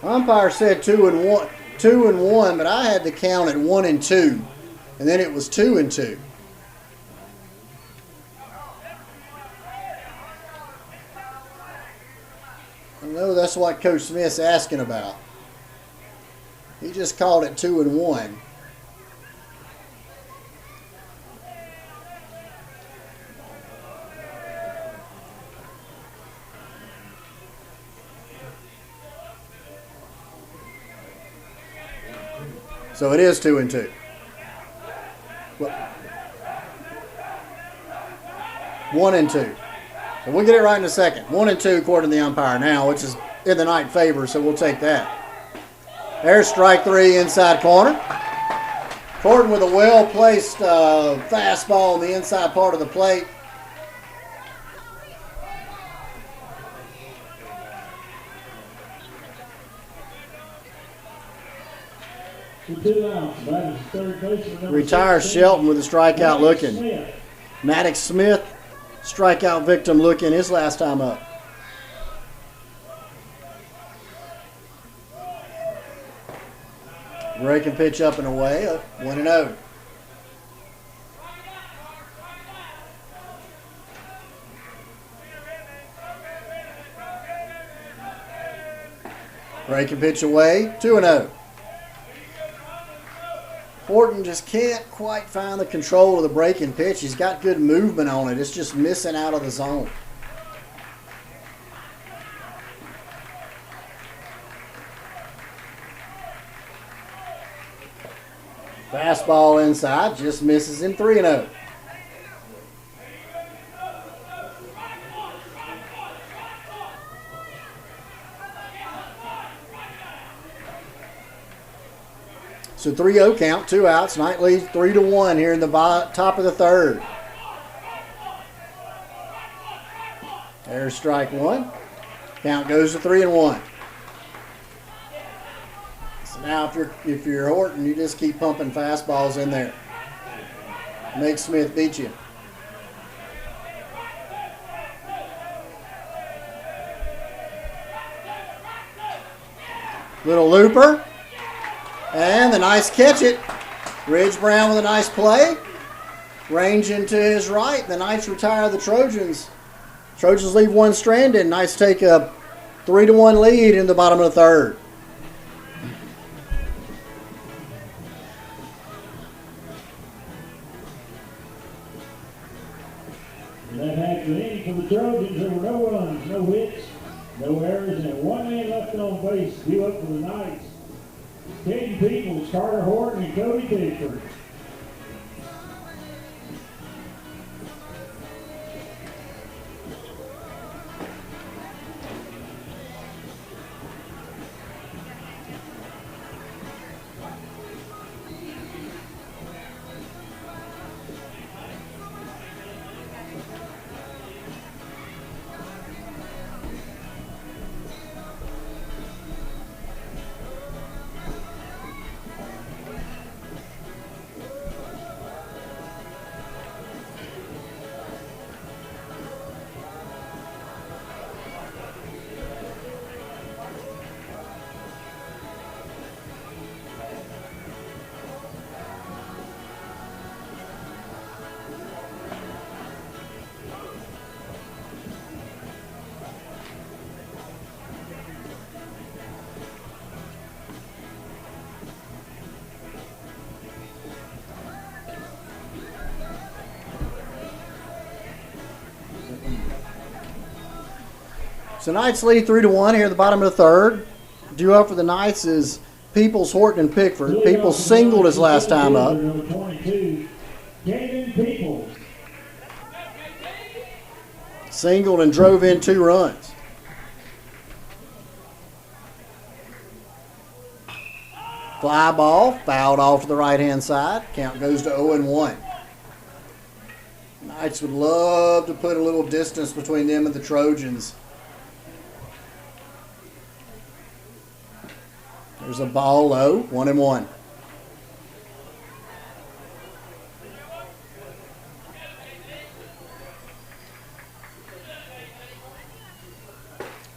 Umpire said 2-1, but I had to count at 1-2, and then it was 2-2. I know that's what Coach Smith's asking about. He just called it 2-1. So it is 2-2. Well, 1-2. So we'll get it right in a second. 1-2 according to the umpire now, which is in the Knight favor, so we'll take that. There's strike 3 inside corner. Horton with a well-placed fastball on the inside part of the plate. Retires Shelton with a strikeout looking. Maddox Smith, strikeout victim looking his last time up. Breaking pitch up and away, 1-0. Breaking pitch away, 2-0. Horton just can't quite find the control of the breaking pitch. He's got good movement on it. It's just missing out of the zone. Fastball inside, just misses him, 3-0. So 3-0 count, 2 outs. Knight leads 3-1 here in the top of the third. There's strike one. Count goes to 3-1. So now if you're Horton, you just keep pumping fastballs in there. Make Smith beat you. Little looper. And the nice catch it. Ridge Brown with a nice play. Range into his right. The Knights retire the Trojans. Trojans leave one stranded. Knights take a 3-1 lead in the bottom of the third. And that has the inning for the Trojans. There were no runs, no hits, no errors, and 1 man left on base. Due up for the Knights. Caden Peoples, Carter Horton, and Cody Pickford. So Knights lead 3-1 here at the bottom of the third. Due up for the Knights is Peoples, Horton, and Pickford. Peoples singled his last time up. Number 22, Caden Peoples. Singled and drove in 2 runs. Fly ball, fouled off to the right-hand side. Count goes to 0-1. Knights would love to put a little distance between them and the Trojans. There's a ball low, 1-1.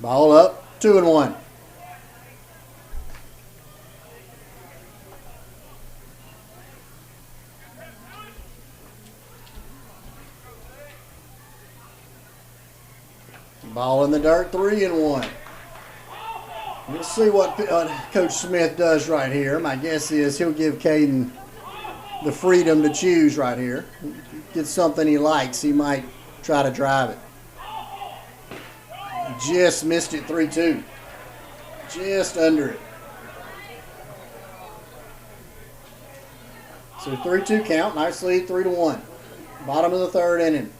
Ball up, 2-1. Ball in the dirt, 3-1. We'll see what Coach Smith does right here. My guess is he'll give Caden the freedom to choose right here. Get something he likes, he might try to drive it. Just missed it, 3-2. Just under it. So 3-2 count, nice lead, 3-1. Bottom of the third inning.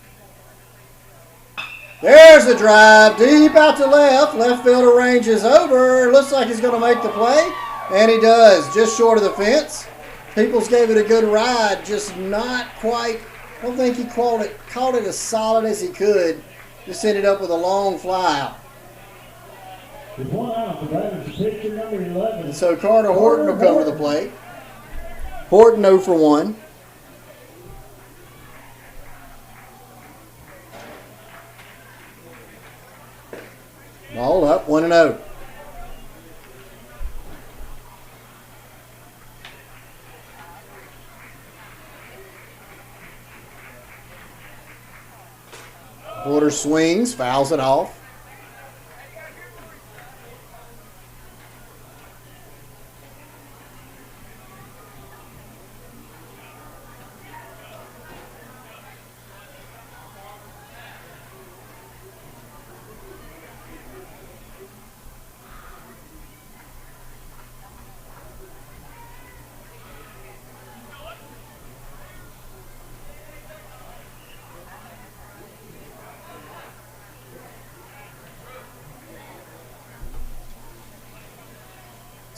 There's the drive, deep out to left. Left fielder ranges over. Looks like he's going to make the play, and he does, just short of the fence. Peoples gave it a good ride, just not quite. I don't think he caught it as solid as he could. Just ended up with a long fly out. There's 1 out. The batter's pitcher number 11. And so Carter Horton will come to the plate. Horton 0 for 1. Ball up, 1-0. Porter swings, fouls it off.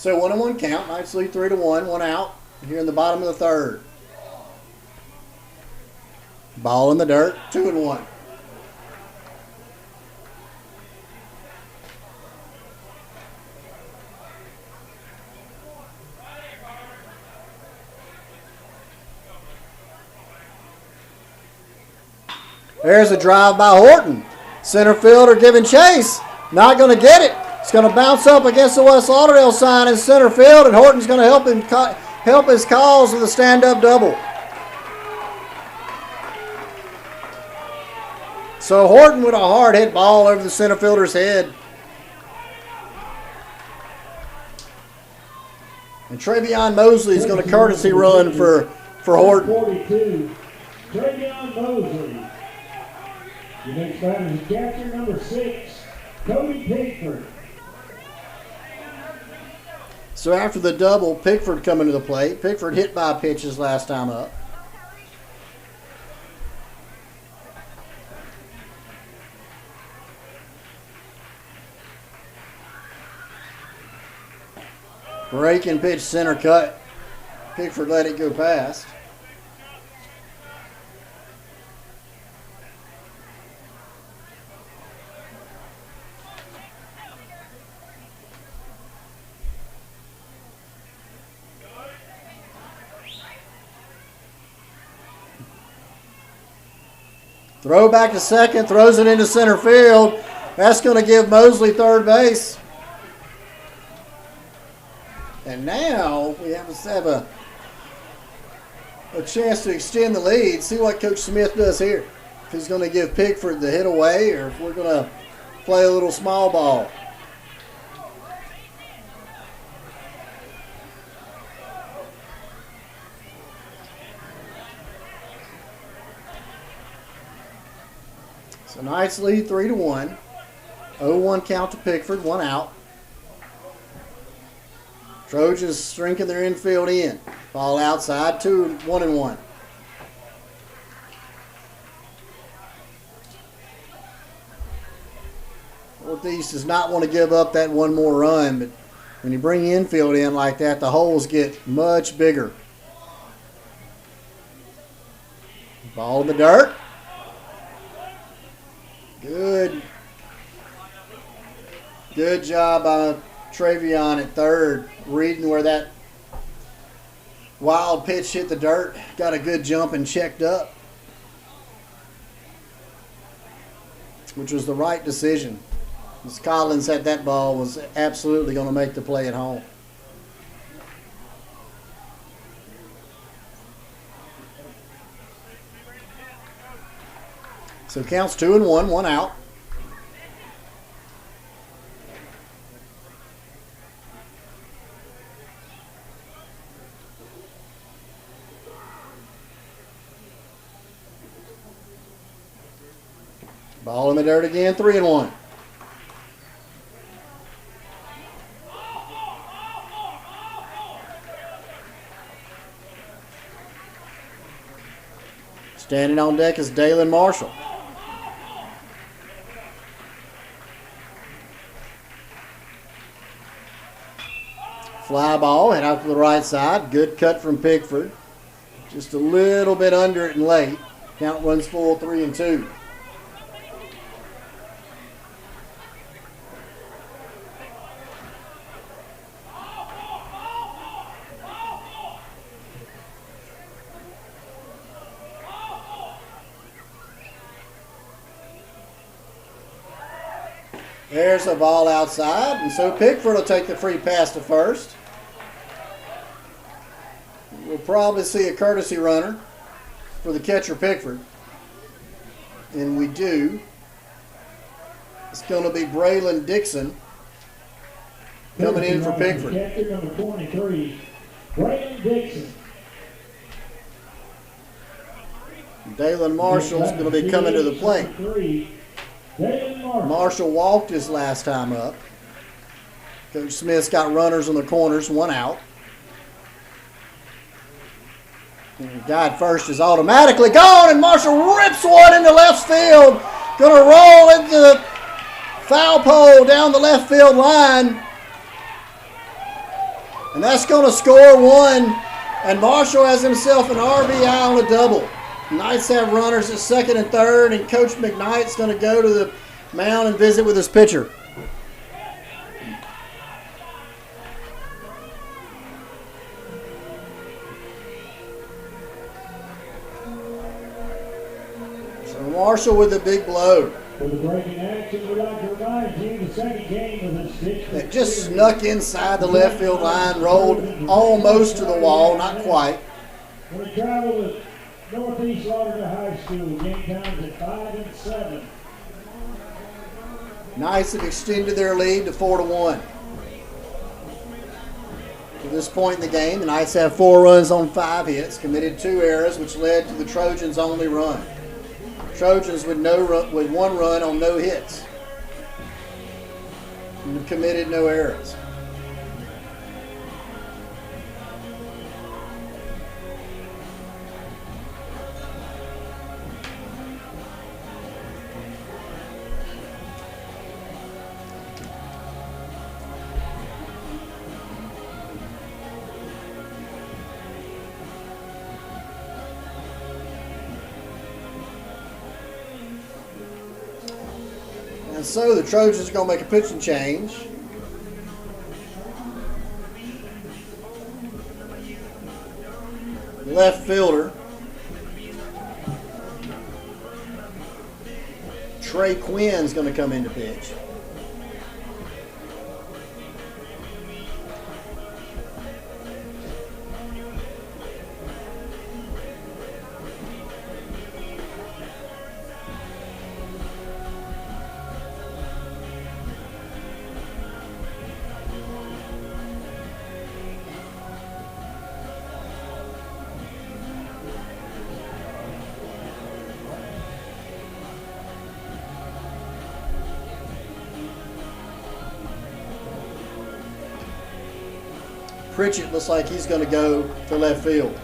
So 1-1 count. Knights lead 3-1. One out here in the bottom of the third. Ball in the dirt. 2-1. There's a drive by Horton. Center fielder giving chase. Not going to get it. It's going to bounce up against the West Lauderdale sign in center field, and Horton's going to help his cause with a stand-up double. So Horton with a hard hit ball over the center fielder's head. And Travion Mosley is going to courtesy run for Horton. 42, Travion Mosley. The next batter is catcher number 6, Cody Pickford. So after the double, Pickford coming to the plate. Pickford hit by pitches last time up. Breaking pitch, center cut. Pickford let it go past. Throw back to second, throws it into center field. That's going to give Mosley third base. And now we have a chance to extend the lead. See what Coach Smith does here. If he's going to give Pickford the hit away or if we're going to play a little small ball. So Knights lead 3-1. 0-1 count to Pickford, one out. Trojans shrinking their infield in. Ball outside, 1-1. Northeast does not want to give up that one more run, but when you bring infield in like that, the holes get much bigger. Ball in the dirt. Good job by Travion at third, reading where that wild pitch hit the dirt. Got a good jump and checked up, which was the right decision. As Collins had that ball, was absolutely going to make the play at home. So counts 2-1, one out. Ball in the dirt again, 3-1. Standing on deck is Dalen Marshall. Fly ball, head out to the right side. Good cut from Pickford. Just a little bit under it and late. Count runs full, 3-2. There's a ball outside, and so Pickford will take the free pass to first. We'll probably see a courtesy runner for the catcher Pickford. And we do. It's going to be Braylon Dixon coming in for Pickford. Catcher number 23, Braylon Dixon. Dalen Marshall's going to be coming to the plate. Marshall walked his last time up. Coach Smith's got runners on the corners, one out. And the guy at first is automatically gone, and Marshall rips one into left field. Going to roll into the foul pole down the left field line. And that's going to score one. And Marshall has himself an RBI on a double. Knights have runners at second and third, and Coach McKnight's going to go to the mound and visit with his pitcher. So Marshall with a big blow. For the breaking action, we'd like to remind you the second game of this district. That just snuck inside the left field line, rolled almost to the wall, not quite. We travel with Northeast Lauderdale High School. Game times at 5 and 7. Knights have extended their lead to 4-1. To this point in the game, the Knights have 4 runs on 5 hits, committed 2 errors, which led to the Trojans' only run. Trojans with 1 run on no hits. And committed no errors. And so the Trojans are going to make a pitching change. Left fielder Trey Quinn's going to come in to pitch. Pritchett looks like he's going to go to left field.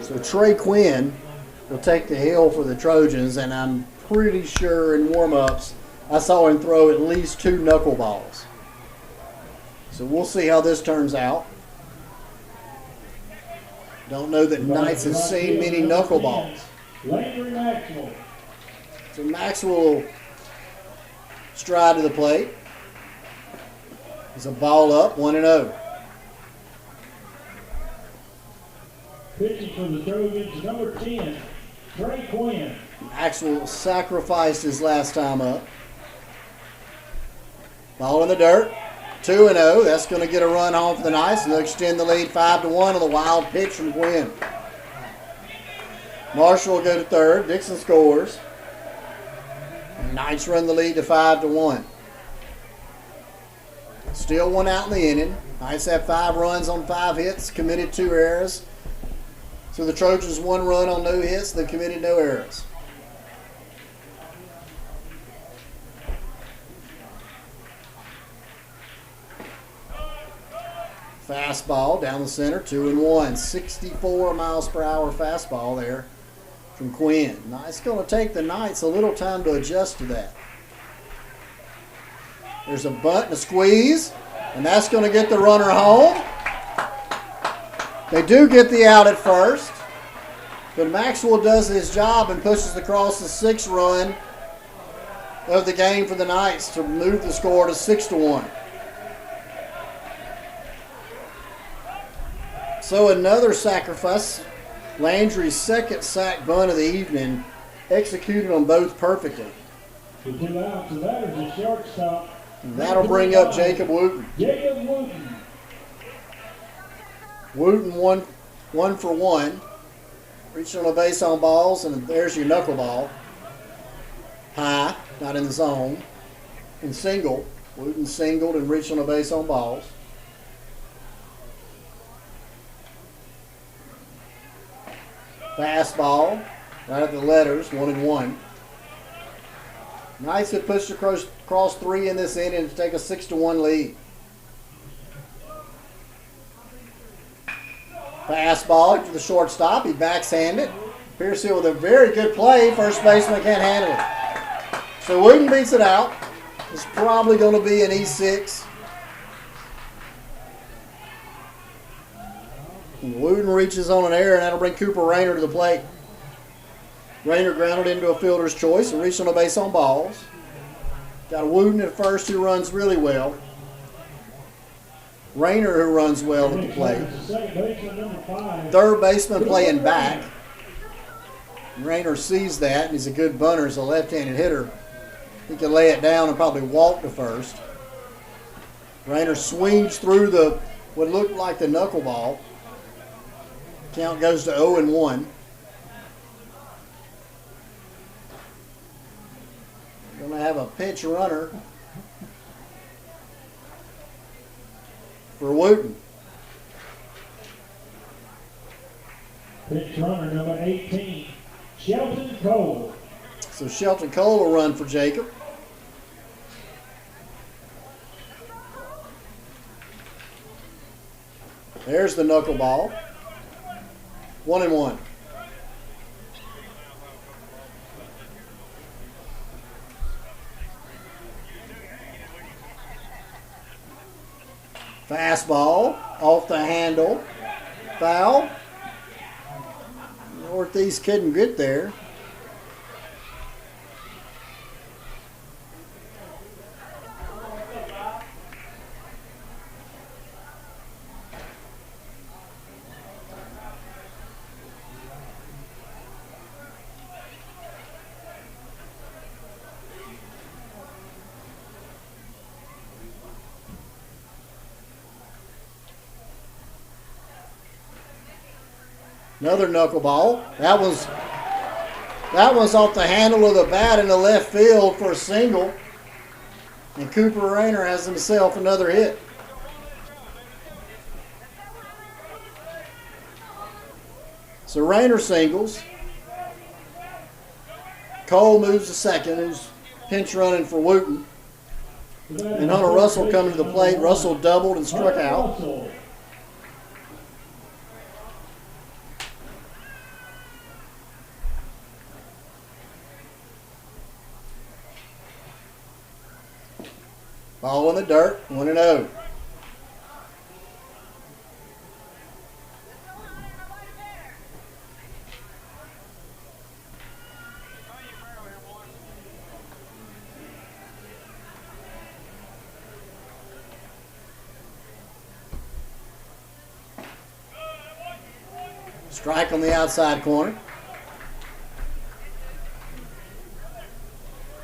So Trey Quinn will take the hill for the Trojans, and I'm pretty sure in warm-ups I saw him throw at least 2 knuckleballs. So we'll see how this turns out. Don't know that Knights has seen many knuckleballs. So Maxwell will stride to the plate. It's a ball up, 1-0. Pitching for the Trojans, number 10, Trey Quinn. Maxwell sacrificed his last time up. Ball in the dirt, 2-0. That's going to get a run home for the Knights, and they'll extend the lead 5-1 on the wild pitch from Quinn. Marshall will go to third. Dixon scores. Knights run the lead to 5-1. Still 1 out in the inning. Knights have 5 runs on 5 hits, committed 2 errors. So the Trojans 1 run on no hits. They've committed no errors. Fastball down the center, 2-1. 64 miles per hour fastball there from Quinn. Now it's going to take the Knights a little time to adjust to that. There's a bunt and a squeeze, and that's going to get the runner home. They do get the out at first, but Maxwell does his job and pushes across the 6th run of the game for the Knights to move the score to 6-1. So another sacrifice. Landry's 2nd sack bunt of the evening, executed them both perfectly. With 2 outs, so that is a shortstop. And that'll bring up Jacob Wooten. Jacob Wooten. Wooten one for 1. Reaching on a base on balls, and there's your knuckleball. High, not in the zone. And single. Wooten singled and reached on the base on balls. Fastball, right at the letters, 1-1. Knights have pushed across 3 in this inning to take a 6-1 lead. Fastball to the shortstop. He backhand it. Piercefield with a very good play. First baseman can't handle it. So Wooten beats it out. It's probably going to be an E6. Wooten reaches on an error, and that'll bring Cooper Rayner to the plate. Rayner grounded into a fielder's choice and reached on the base on balls. Got a Wooten at first who runs really well. Rayner who runs well at the plate. Third baseman playing back. Rayner sees that, and he's a good bunter as a left-handed hitter. He can lay it down and probably walk to first. Rayner swings through what looked like the knuckleball. Count goes to 0-1. Going to have a pinch runner for Wooten. Pinch runner number 18, Shelton Cole. So Shelton Cole will run for Jacob. There's the knuckleball. 1-1. Fastball off the handle. Foul. Northeast couldn't get there. Another knuckleball. That was off the handle of the bat in the left field for a single. And Cooper Rayner has himself another hit. So Rayner singles. Cole moves to second, who's pinch running for Wooten. And Hunter Russell coming to the plate. Russell doubled and struck out. Ball in the dirt, 1-0. Strike on the outside corner.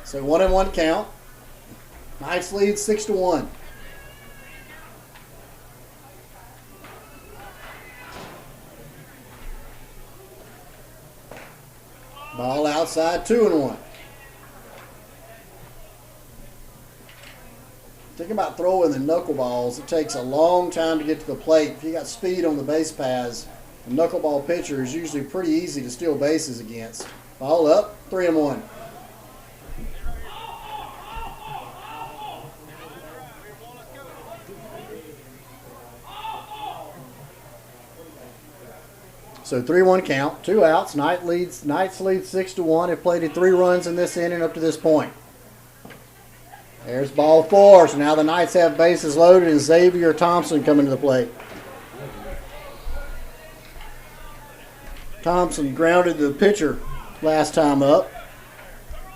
So 1-1 count. Knights lead 6-1. Ball outside, 2-1. Think about throwing the knuckleballs. It takes a long time to get to the plate. If you got speed on the base paths, a knuckleball pitcher is usually pretty easy to steal bases against. Ball up, 3-1. So 3-1 count, 2 outs. Knights lead 6-1. They've played 3 runs in this inning up to this point. There's ball 4. So now the Knights have bases loaded and Xavier Thompson coming to the plate. Thompson grounded the pitcher last time up.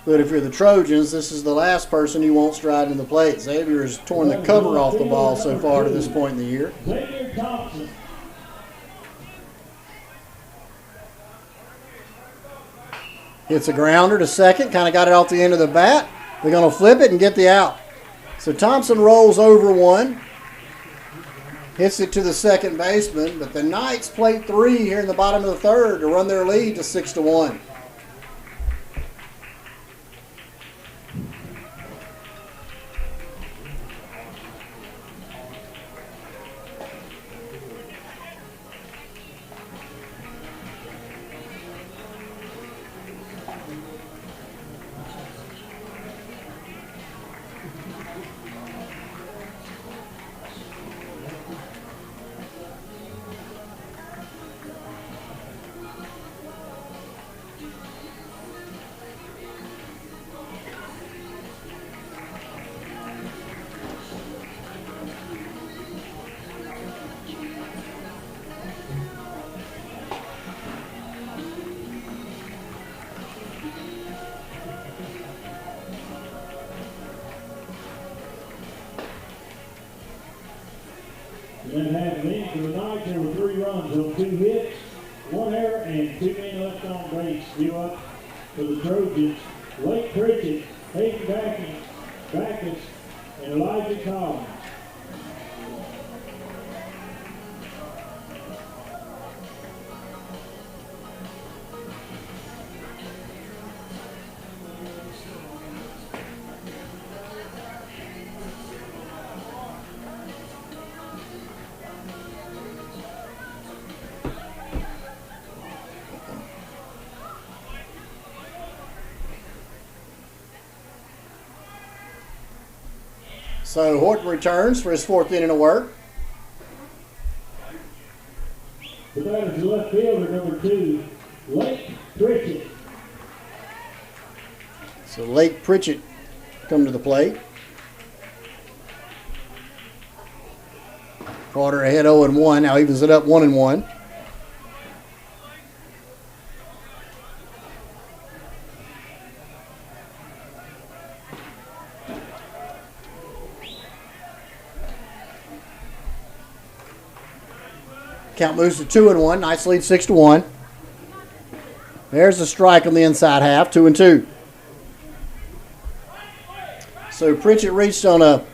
But if you're the Trojans, this is the last person you want striding the plate. Xavier has torn the cover off the ball so far to this point in the year. Xavier Thompson. Hits a grounder to second, kind of got it off the end of the bat. They're going to flip it and get the out. So Thompson rolls over one, hits it to the second baseman, but the Knights play 3 here in the bottom of the third to run their lead to 6-1. inning for the Knights, there were 3 runs on 2 hits, 1 error, and 2 men left on base. Due up for the Trojans, Lake Pritchett, Hayden Backus, and Elijah Collins. So Horton returns for his 4th inning of work. The batter is left fielder, number 2, Lake Pritchett. So Lake Pritchett come to the plate. Carter ahead 0-1. Now evens it up 1-1. Count moves to 2-1. Nice lead, 6-1. There's a strike on the inside half, 2-2. So Pritchett reached on a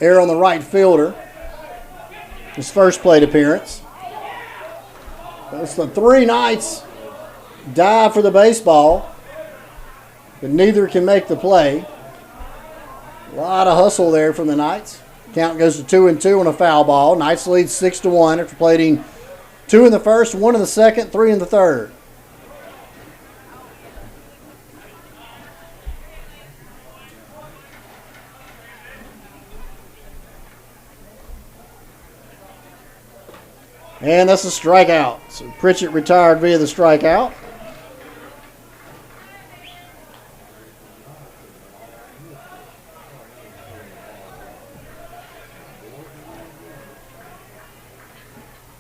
error on the right fielder. His first plate appearance. That's the 3 Knights dive for the baseball, but neither can make the play. A lot of hustle there from the Knights. Count goes to 2-2 on a foul ball. Knights lead 6-1 after plating 2 in the first, 1 in the second, 3 in the third. And that's a strikeout. So Pritchett retired via the strikeout.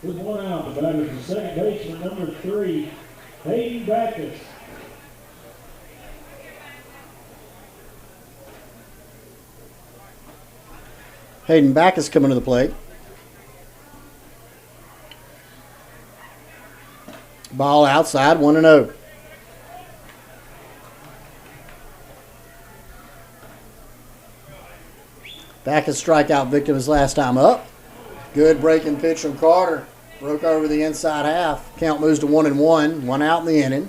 With 1 out, the batter is the second baseman, number 3, Hayden Backus. Hayden Backus coming to the plate. Ball outside, 1-0. Backus strikeout victim his last time up. Good breaking pitch from Carter. Broke over the inside half. Count moves to 1-1. 1 out in the inning.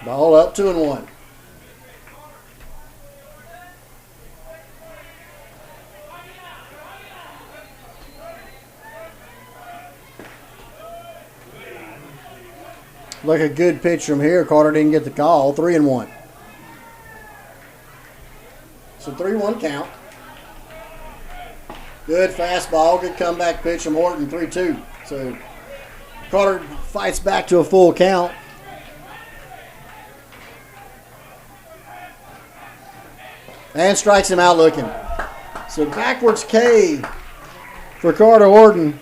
Ball up, 2-1. Look, a good pitch from here. Carter didn't get the call. 3-1. So 3-1 count. Good fastball. Good comeback pitch from Horton. 3-2. So Carter fights back to a full count. And strikes him out looking. So backwards K for Carter Horton.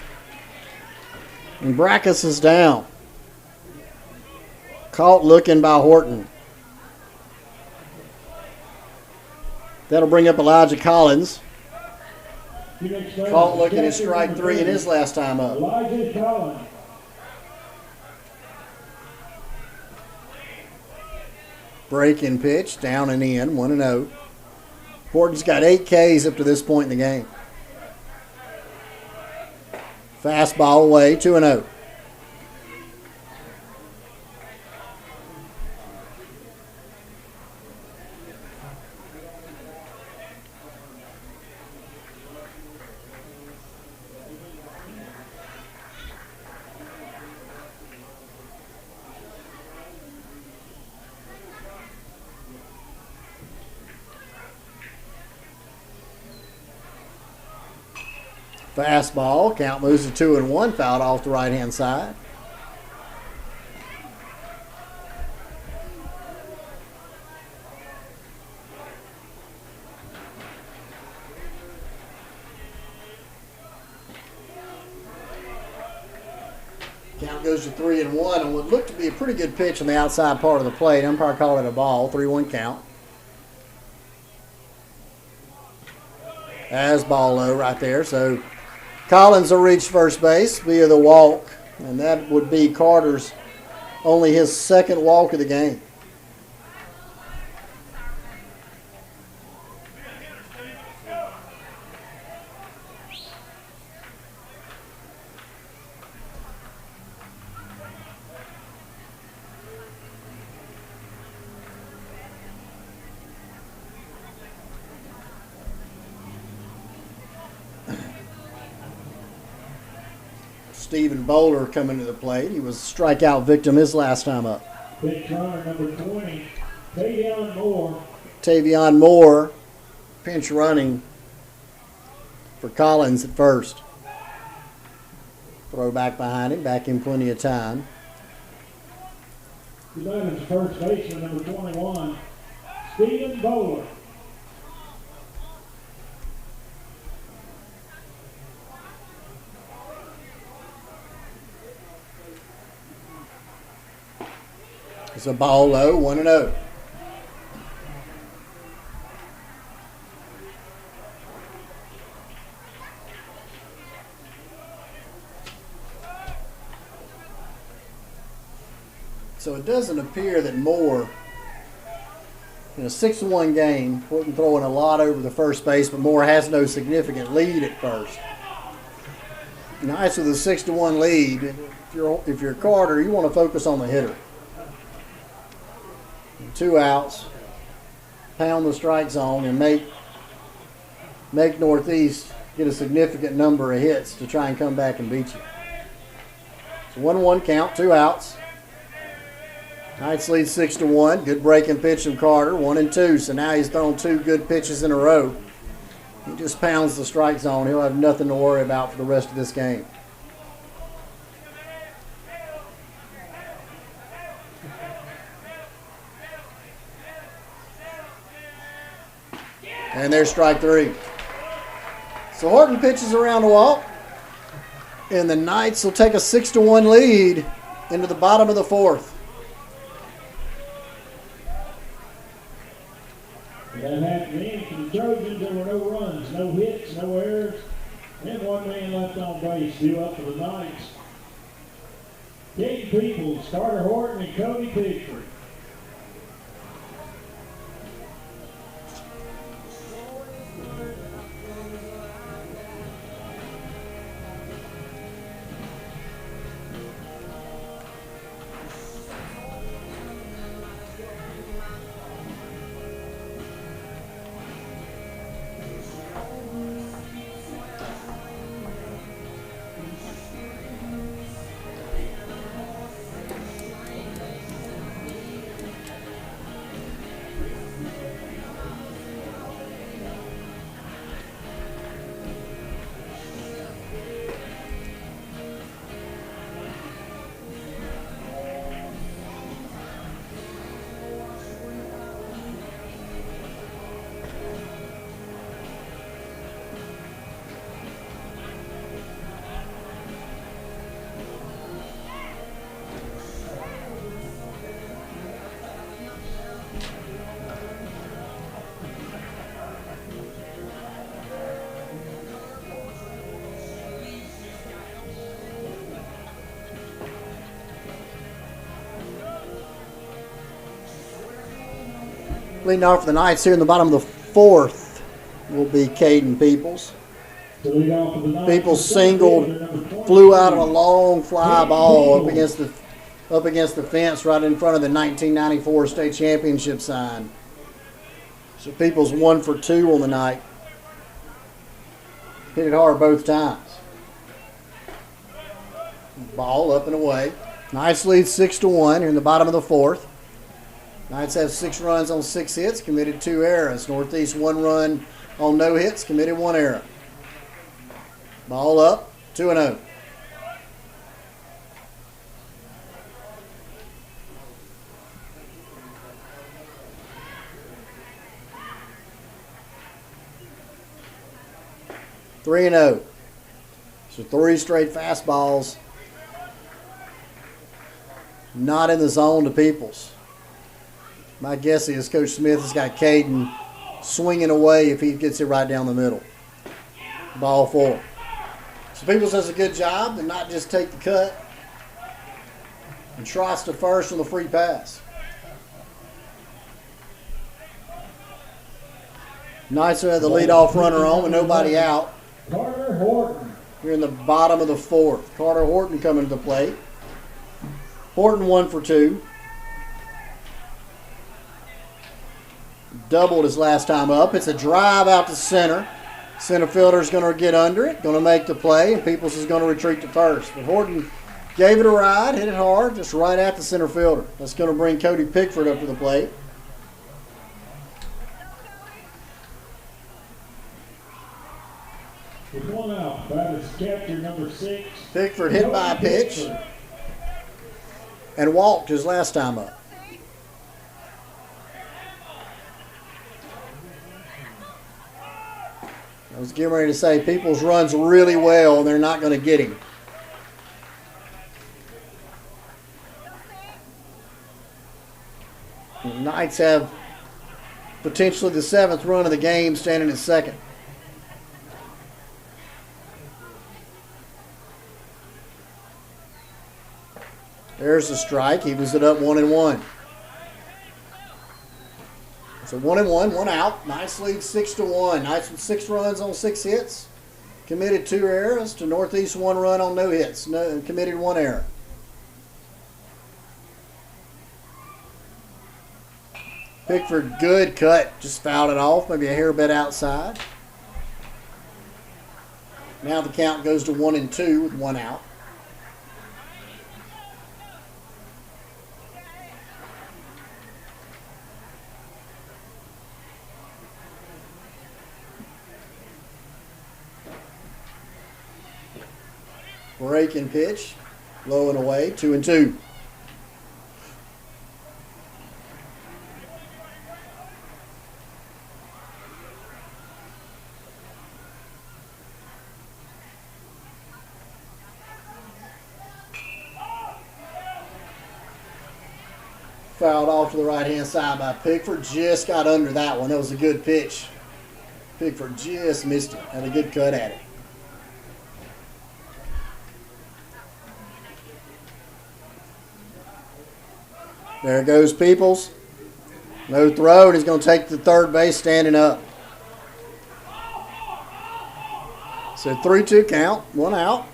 And Backus is down. Caught looking by Horton. That'll bring up Elijah Collins. Caught looking at strike 3 in his last time up. Elijah Collins. Breaking pitch, down and in, 1-0. Horton's got 8 Ks up to this point in the game. Fastball away, 2-0. Fastball. Count moves to 2-1. Fouled off the right-hand side. Count goes to 3-1 on what looked to be a pretty good pitch on the outside part of the plate. Umpire called it a ball. 3-1 count. As ball low right there. So Collins will reach first base via the walk. And that would be Carter's only his second walk of the game. Stephen Bowler coming to the plate. He was a strikeout victim his last time up. Pitch runner number 20, Tavion Moore. Tavion Moore, pinch running for Collins at first. Throw back behind him, back in plenty of time. Eleven's first baseman number 21, Stephen Bowler. It's a ball low, 1-0. So it doesn't appear that Moore, in a 6-1 game, wasn't throwing a lot over the first base, but Moore has no significant lead at first. Nice with a 6-1 lead. If you're Carter, you want to focus on the hitter. 2 outs, pound the strike zone, and make Northeast get a significant number of hits to try and come back and beat you. So 1-1 count, 2 outs. Knights lead 6-1. Good breaking pitch from Carter, 1-2. So now he's thrown 2 good pitches in a row. He just pounds the strike zone. He'll have nothing to worry about for the rest of this game. And there's strike 3. So Horton pitches around the wall. And the Knights will take a 6-1 lead into the bottom of the 4th. That happened in for the Trojans. There were no runs, no hits, no errors, and 1 man left on base. Due up for the Knights. Caden Peoples, Carter Horton, and Cody Pigford. Leading off for the Knights here in the bottom of the 4th will be Caden Peoples. Peoples singled, flew out of a long fly ball up against the fence right in front of the 1994 state championship sign. So Peoples 1 for 2 on the night. Hit it hard both times. Ball up and away. Knights lead 6-1 here in the bottom of the 4th. Knights have 6 runs on 6 hits, committed 2 errors. Northeast 1 run on no hits, committed 1 error. Ball up, 2-0. So 3 straight fastballs Not in the zone to Peoples. My guess is Coach Smith has got Caden swinging away if he gets it right down the middle. Ball 4. So Peoples does a good job to not just take the cut and trots to first on the free pass. Knights are the leadoff runner on with nobody out. Carter Horton. Here in the bottom of the 4th. Carter Horton coming to the plate. Horton 1 for 2. Doubled his last time up. It's a drive out to center. Center fielder's going to get under it, going to make the play, and Peoples is going to retreat to first. But Horton gave it a ride, hit it hard, just right at the center fielder. That's going to bring Cody Pickford up to the plate. With 1 out, batters catcher number 6. Pickford hit by a pitch and walked his last time up. I was getting ready to say Peoples runs really well and they're not going to get him. The Knights have potentially the 7th run of the game, standing at second. There's the strike. He was it up 1-1. So 1-1, 1 out. Nice lead, 6-1. Knights with 6 runs on 6 hits. Committed 2 errors to Northeast 1 run on no hits. Committed 1 error. Pickford, good cut. Just fouled it off. Maybe a hair bit outside. Now the count goes to 1-2 with 1 out. Breaking pitch, low and away, 2-2. Fouled off to the right-hand side by Pickford. Just got under that one. That was a good pitch. Pickford just missed it. Had a good cut at it. There goes Peoples. No throw, and he's going to take the third base standing up. So 3-2 count, 1 out.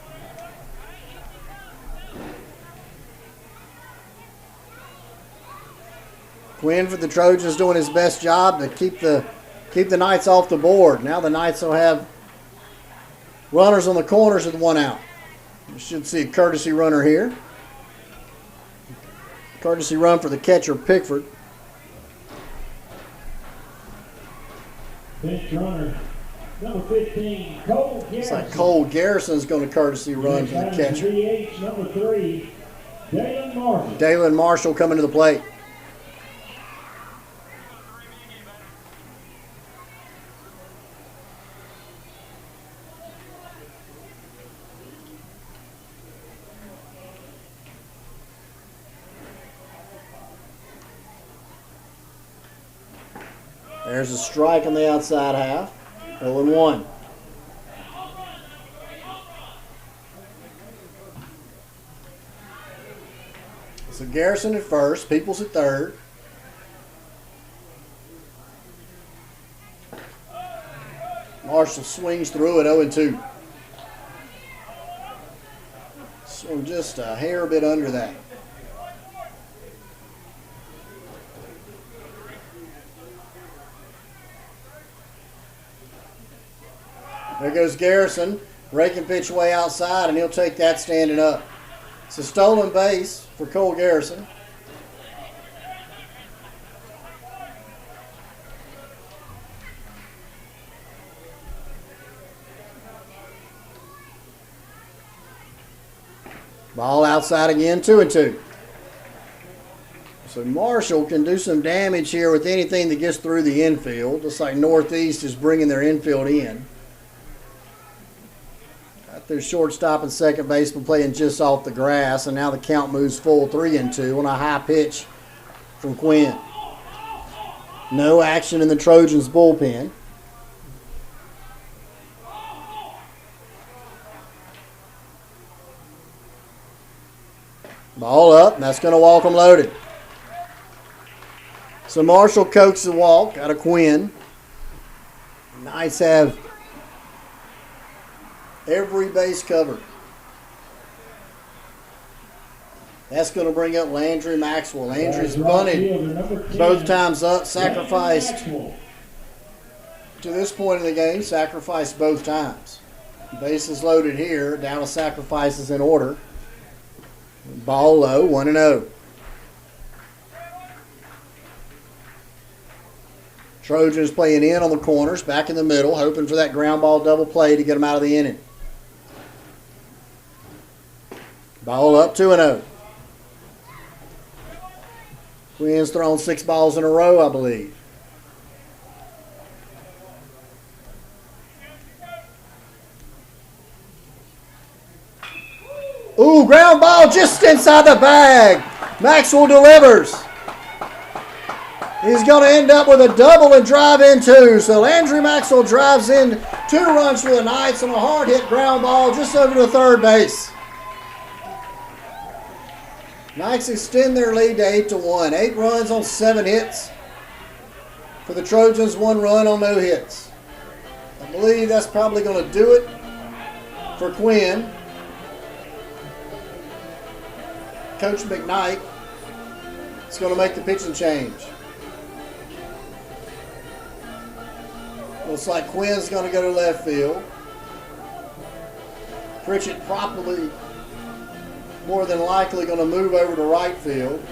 Quinn for the Trojans doing his best job to keep the Knights off the board. Now the Knights will have runners on the corners with 1 out. You should see a courtesy runner here. Courtesy run for the catcher, Pickford. Bench runner, number 15, Cole Garrison. It's like Cole Garrison's going to courtesy run for the catcher. DH, number 3, Dalen Marshall. Dalen Marshall coming to the plate. There's a strike on the outside half. 0-1. So Garrison at first, Peoples at third. Marshall swings through at 0-2. So just a hair bit under that. There goes Garrison, raking pitch way outside, and he'll take that standing up. It's a stolen base for Cole Garrison. Ball outside again, 2-2. So Marshall can do some damage here with anything that gets through the infield. Looks like Northeast is bringing their infield in. Their shortstop and second baseman playing just off the grass, and now the count moves full 3-2 on a high pitch from Quinn. No action in the Trojans' bullpen. Ball up, and that's going to walk them loaded. So Marshall coaxes a walk out of Quinn. Knights have every base covered. That's going to bring up Landry Maxwell. Landry's bunted both times up, sacrificed to this point in the game, sacrificed both times. Bases loaded here, down to sacrifices in order. Ball low, 1-0. Trojans playing in on the corners, back in the middle, hoping for that ground ball double play to get them out of the inning. Ball up, 2-0. Quinn's thrown 6 balls in a row, I believe. Ooh, ground ball just inside the bag. Maxwell delivers. He's going to end up with a double and drive in 2. So Landry Maxwell drives in 2 runs for the Knights on a hard hit ground ball just over to third base. Knights extend their lead to 8-1. 8 runs on 7 hits. For the Trojans, 1 run on no hits. I believe that's probably going to do it for Quinn. Coach McKnight is going to make the pitching change. Looks like Quinn's going to go to left field. Pritchett probably, more than likely, going to move over to right field.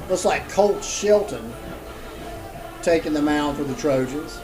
Looks like Colt Shelton taking the mound for the Trojans.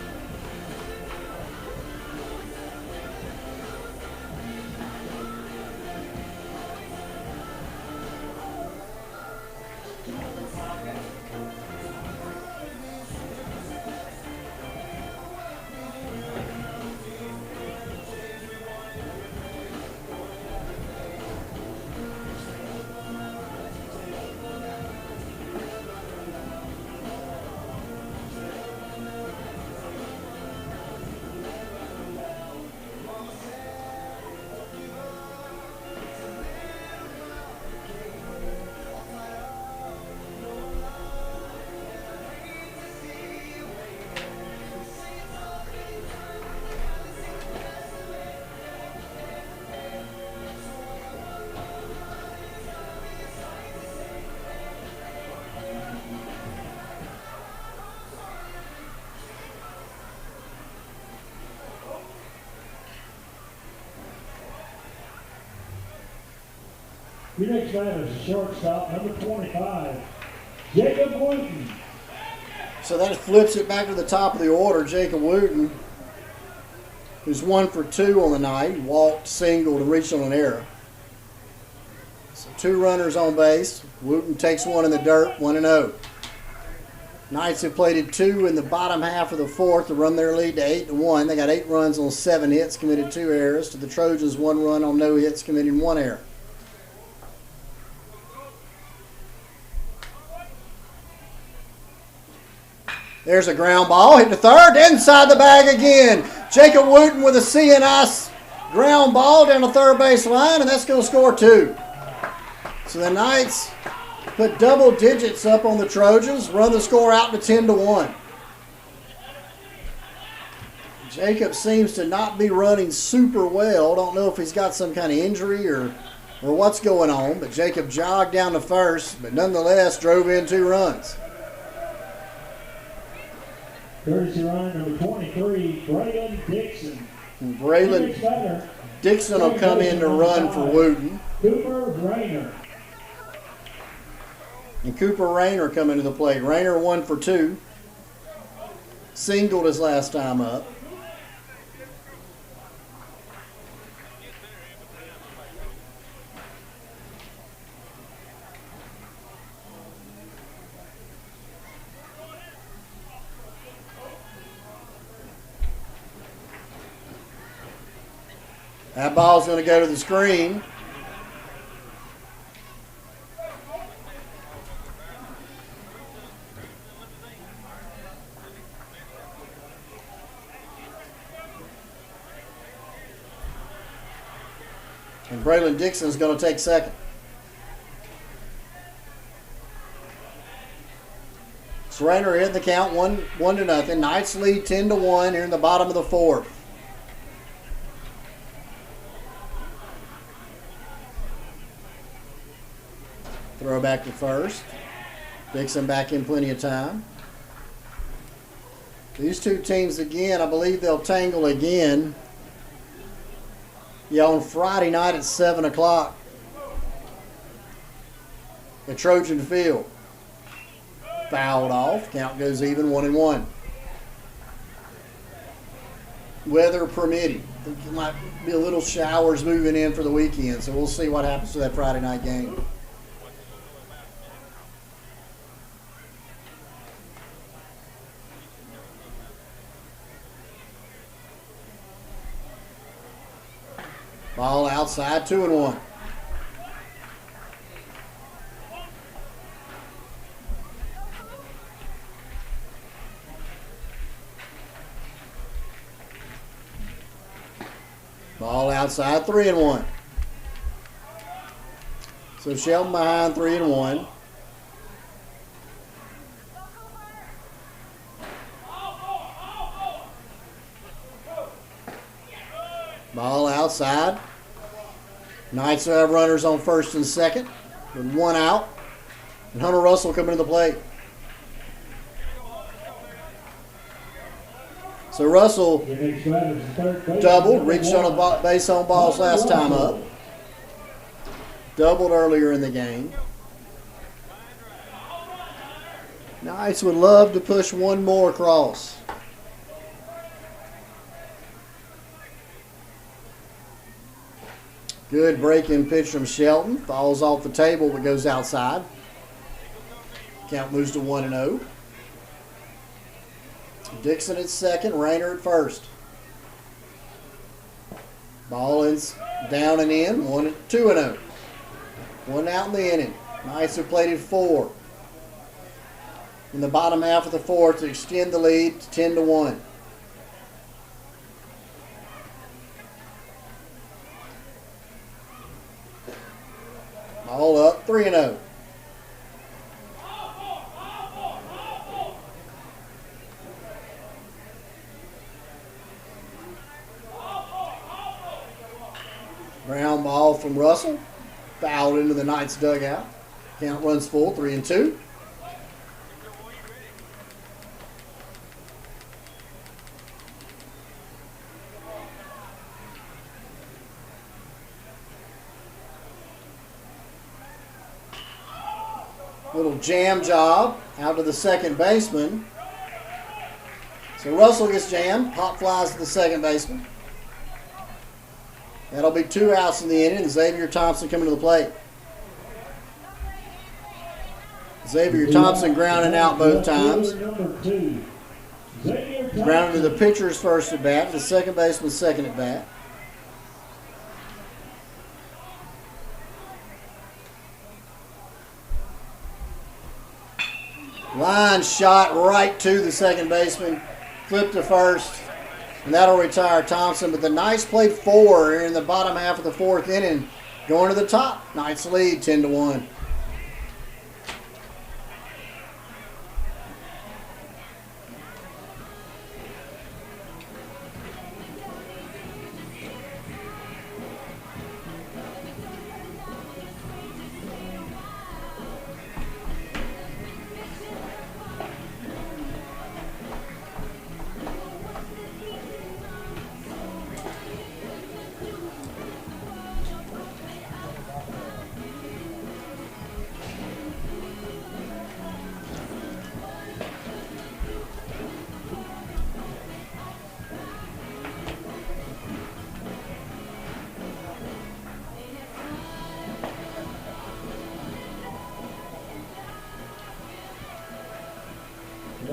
Your next man is shortstop, number 25, Jacob Wooten. So that flips it back to the top of the order. Jacob Wooten, who's 1 for 2 on the night, walked, singled, and reached on an error. So 2 runners on base. Wooten takes 1 in the dirt, 1-0. Knights have plated 2 in the bottom half of the 4th to run their lead to 8-1. They got 8 runs on 7 hits, committed 2 errors. To the Trojans, 1 run on no hits, committing 1 error. There's a ground ball, hit the third, inside the bag again. Jacob Wooten with a CNI ground ball down the third base line, and that's going to score 2. So the Knights put double digits up on the Trojans, run the score out to 10-1. Jacob seems to not be running super well. Don't know if he's got some kind of injury or what's going on, but Jacob jogged down to first, but nonetheless drove in 2 runs. Courtesy run number 23, Braylon Dixon. And Braylon Dixon will come in to run for Wooten. Cooper Rayner. And Cooper Rayner coming to the plate. Rayner 1 for 2. Singled his last time up. That ball's going to go to the screen. And Braylon Dixon's going to take second. So Rayner in the count, 1-0. Knights lead 10-1 here in the bottom of the 4th. Throw back to first. Dixon back in plenty of time. These 2 teams again, I believe they'll tangle again. Yeah, on Friday night at 7 o'clock at Trojan Field. Fouled off. Count goes even, 1-1. Weather permitting. I think there might be a little showers moving in for the weekend, so we'll see what happens to that Friday night game. Ball outside, 2-1. Ball outside, 3-1. So Shelton behind, 3-1. Ball outside. Knights will have runners on first and second with 1 out. And Hunter Russell coming to the plate. So Russell doubled, reached on a base on balls last time up. Doubled earlier in the game. Knights would love to push 1 more across. Good break-in pitch from Shelton. Falls off the table but goes outside. Count moves to 1-0. Dixon at second, Rayner at first. Ball is down and in, 2-0. 1 out in the inning. Knights have played at 4. In the bottom half of the 4th to extend the lead to 10-1. Ball up, 3-0. Ground ball from Russell. Fouled into the Knights dugout. Count runs full, 3-2. Little jam job out to the second baseman. So Russell gets jammed. Pop flies to the second baseman. That'll be 2 outs in the inning, and Xavier Thompson coming to the plate. Xavier Thompson grounding out both times. Grounded to the pitcher's first at bat, the second baseman's second at bat. Line shot right to the second baseman, flipped to first, and that'll retire Thompson. But the Knights played 4 here in the bottom half of the 4th inning, going to the top. Knights lead 10-1.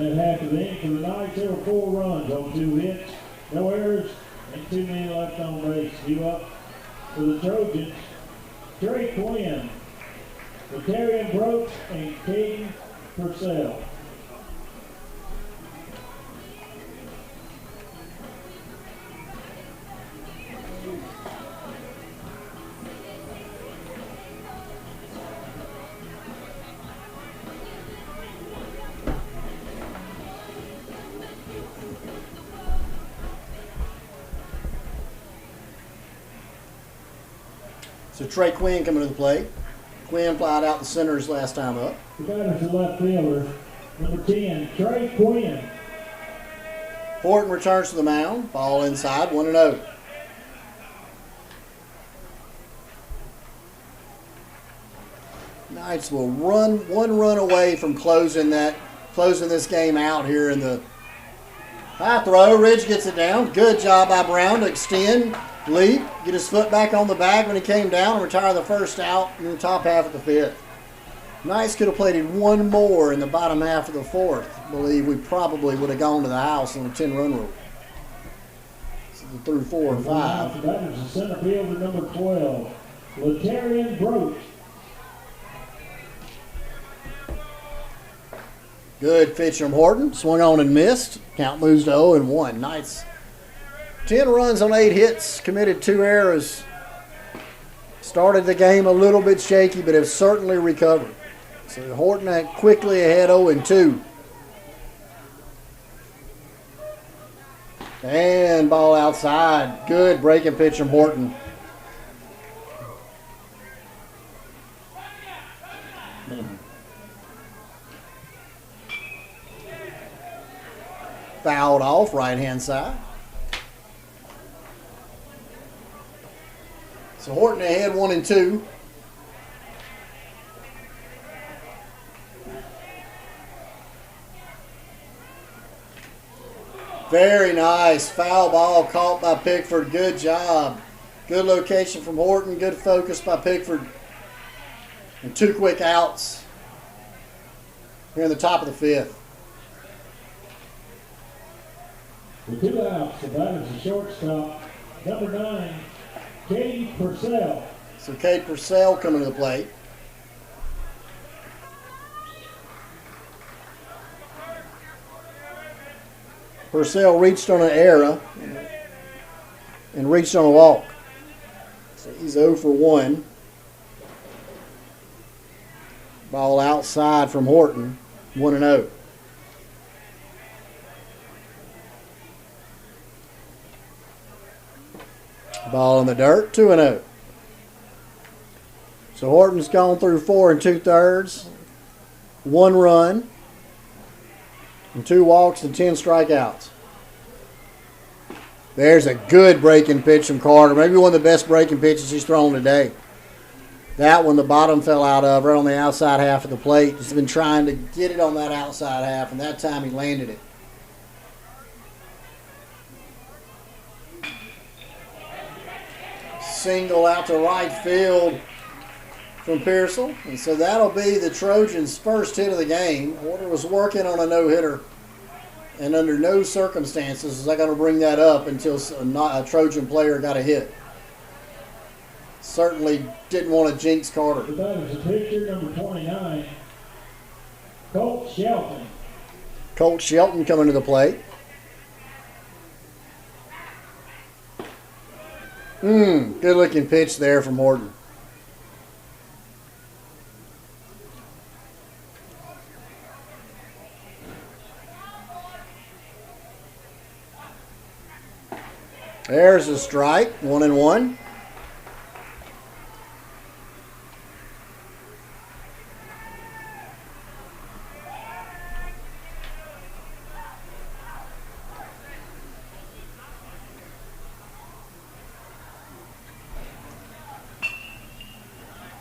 that half of the inning for the Knights. There were 4 runs on 2 hits, no errors, and 2 men left on base. Due up for the Trojans, Trey Quinn, Latarian Brooks, and King Purcell. So Trey Quinn coming to the plate. Quinn flied out the centers last time up. The batter's the left fielder, number 10, Trey Quinn. Horton returns to the mound. Ball inside, 1-0. Knights will run 1 run away from closing this game out here in the high throw. Ridge gets it down. Good job by Brown to extend, leap, get his foot back on the bag when he came down, and retire the first out in the top half of the 5th. Knights could have played 1 more in the bottom half of the 4th. I believe we probably would have gone to the house on a 10-run rule. So through 4 and 5. The batter's the center fielder, number 12, Latarian Brooks. Good pitch from Horton. Swung on and missed. Count moves to 0-1. Knights 10 runs on 8 hits. Committed 2 errors. Started the game a little bit shaky, but have certainly recovered. So Horton quickly ahead 0-2. And ball outside. Good breaking pitch from Horton. Fouled off right-hand side. So Horton ahead 1-2. Very nice. Foul ball caught by Pickford. Good job. Good location from Horton. Good focus by Pickford. And 2 quick outs here in the top of the 5th. With 2 outs, the batter's the shortstop, number 9, Cade Purcell. So Cade Purcell coming to the plate. Purcell reached on an error and reached on a walk. So he's 0 for 1. Ball outside from Horton, 1-0. Ball in the dirt, 2-0. So Horton's gone through 4 2/3, 1 run, and 2 walks and 10 strikeouts. There's a good breaking pitch from Carter. Maybe one of the best breaking pitches he's thrown today. That one the bottom fell out of, right on the outside half of the plate. He's been trying to get it on that outside half, and that time he landed it. Single out to right field from Pearsall. And so that'll be the Trojans' first hit of the game. Horton was working on a no-hitter, and under no circumstances was I going to bring that up until a Trojan player got a hit. Certainly didn't want to jinx Carter. The batter's a pitcher, number 29, Colt Shelton. Colt Shelton coming to the plate. Good looking pitch there from Horton. There's a strike, 1-1.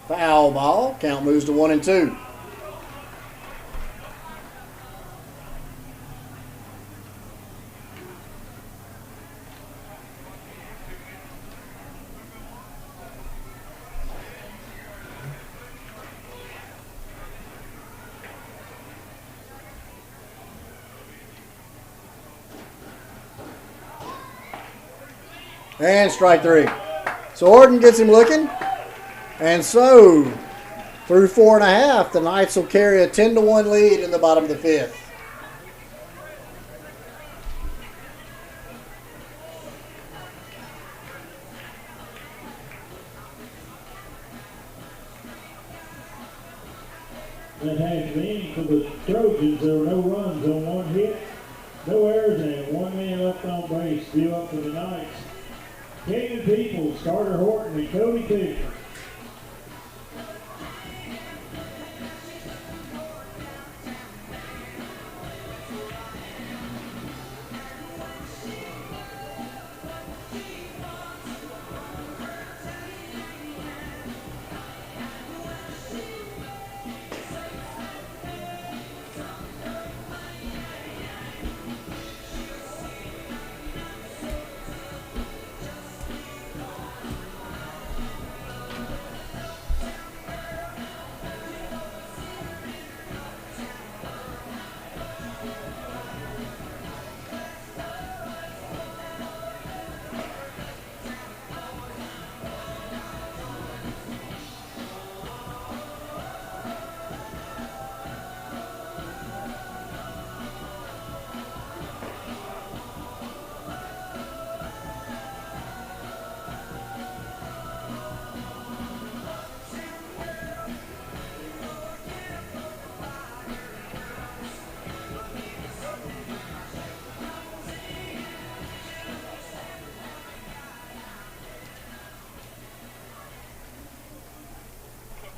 Foul ball. Count moves to 1-2. And strike 3. So Horton gets him looking. And so, through 4.5, the Knights will carry a 10-1 lead in the bottom of the 5th. That has been for the Trojans. There were no runs on 1 hit, no errors, and 1 man left on base. Still up for the Knights. Caden Peoples, Carter Horton, and Cody Pickford.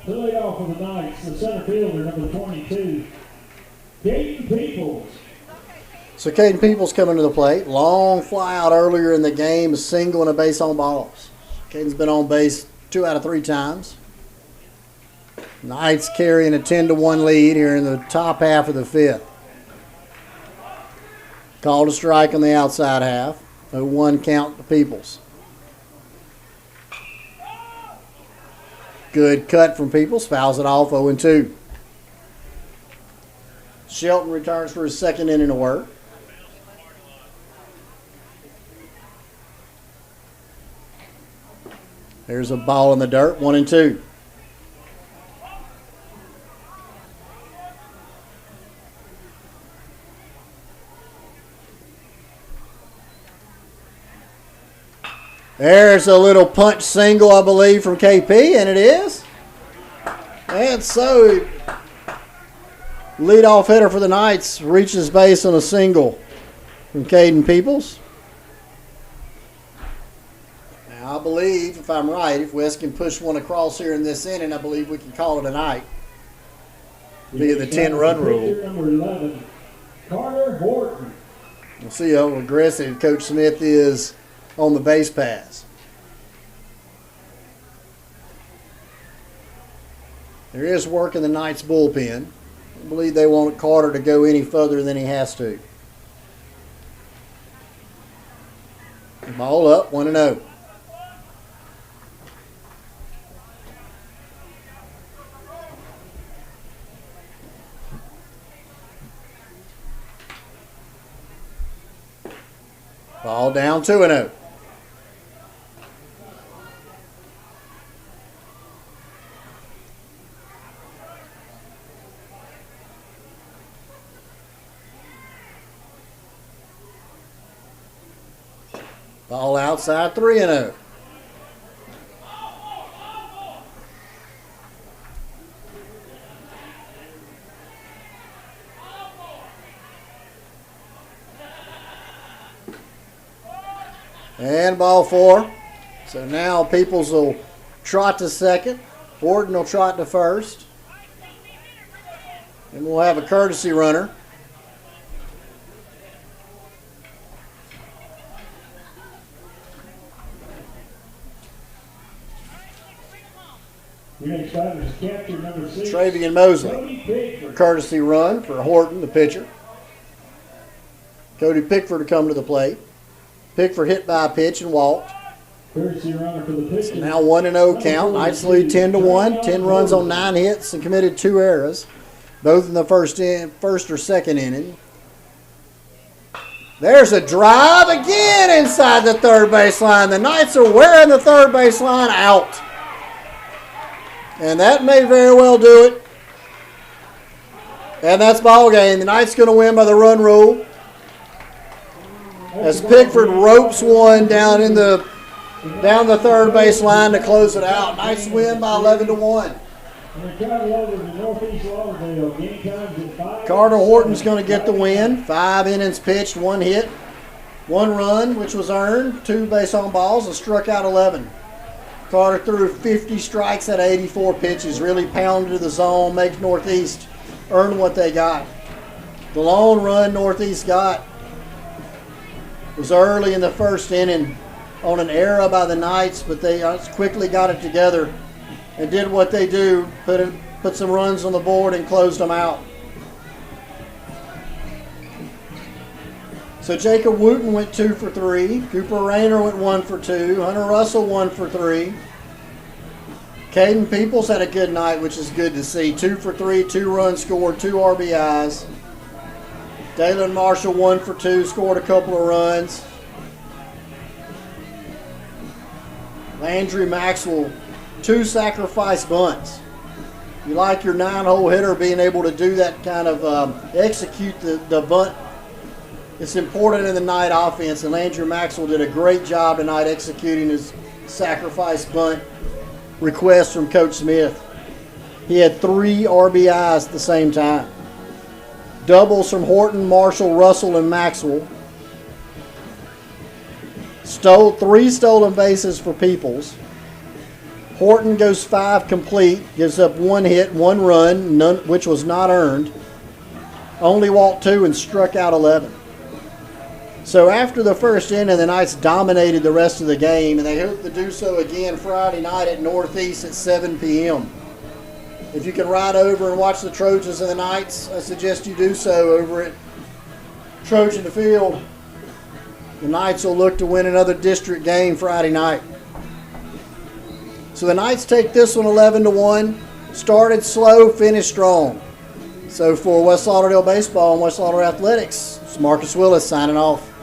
The leadoff for the Knights, the center fielder, number 22, Caden Peoples. So Caden Peoples coming to the plate. Long fly out earlier in the game, a single and a base on balls. Caden's been on base 2 out of 3 times. Knights carrying a 10-1 lead here in the top half of the 5th. Called a strike on the outside half. 0-1 count to Peoples. Good cut from Peoples. Fouls it off 0-2. Shelton returns for his 2nd inning of work. There's a ball in the dirt. 1-2. There's a little punch single, I believe, from KP, and it is. And so, leadoff hitter for the Knights reaches base on a single from Caden Peoples. Now, I believe, if I'm right, if West can push one across here in this inning, I believe we can call it a night via the 10-run rule. Number 11, Carter Horton. We'll see how aggressive Coach Smith is on the base pass. There is work in the Knights bullpen. I believe they want Carter to go any further than he has to. Ball up, 1-0. Ball down, 2-0. Ball outside, 3-0. And ball 4. So now Peoples will trot to second. Horton will trot to first. And we'll have a courtesy runner. Next batter is catcher number 6, Travian Mosley. Cody Pickford. Courtesy run for Horton, the pitcher. Cody Pickford to come to the plate. Pickford hit by a pitch and walked. Courtesy runner for the pitcher. So now 1-0 count. Knights lead 10-1. 10 runs on 9 hits and committed 2 errors, both in the first or second inning. There's a drive again inside the third baseline. The Knights are wearing the third baseline out. And that may very well do it. And that's ball game. The Knights going to win by the run rule. As Pickford ropes one down the third baseline to close it out. Knights win by 11-1. Carter Horton's going to get the win. 5 innings pitched, 1 hit, 1 run, which was earned, 2 base on balls, and struck out 11. Carter threw 50 strikes at 84 pitches, really pounded to the zone, makes Northeast earn what they got. The lone run Northeast got was early in the first inning on an error by the Knights, but they quickly got it together and did what they do, put some runs on the board and closed them out. So Jacob Wooten went 2 for 3. Cooper Rayner went 1 for 2. Hunter Russell 1 for 3. Caden Peoples had a good night, which is good to see. 2 for 3, 2 runs scored, 2 RBIs. Dalen Marshall 1 for 2, scored a couple of runs. Landry Maxwell, 2 sacrifice bunts. You like your 9-hole hitter being able to do that kind of execute the bunt. It's important in the night offense, and Landry Maxwell did a great job tonight executing his sacrifice bunt request from Coach Smith. He had 3 RBIs at the same time. Doubles from Horton, Marshall, Russell, and Maxwell. 3 stolen bases for Peoples. Horton goes 5 complete, gives up 1 hit, 1 run, which was not earned. Only walked 2 and struck out 11. So after the first inning, the Knights dominated the rest of the game, and they hope to do so again Friday night at Northeast at 7 p.m. If you can ride over and watch the Trojans and the Knights, I suggest you do so over at Trojan Field. The Knights will look to win another district game Friday night. So the Knights take this one 11-1. Started slow, finished strong. So for West Lauderdale Baseball and West Lauderdale Athletics, it's Marcus Willis signing off.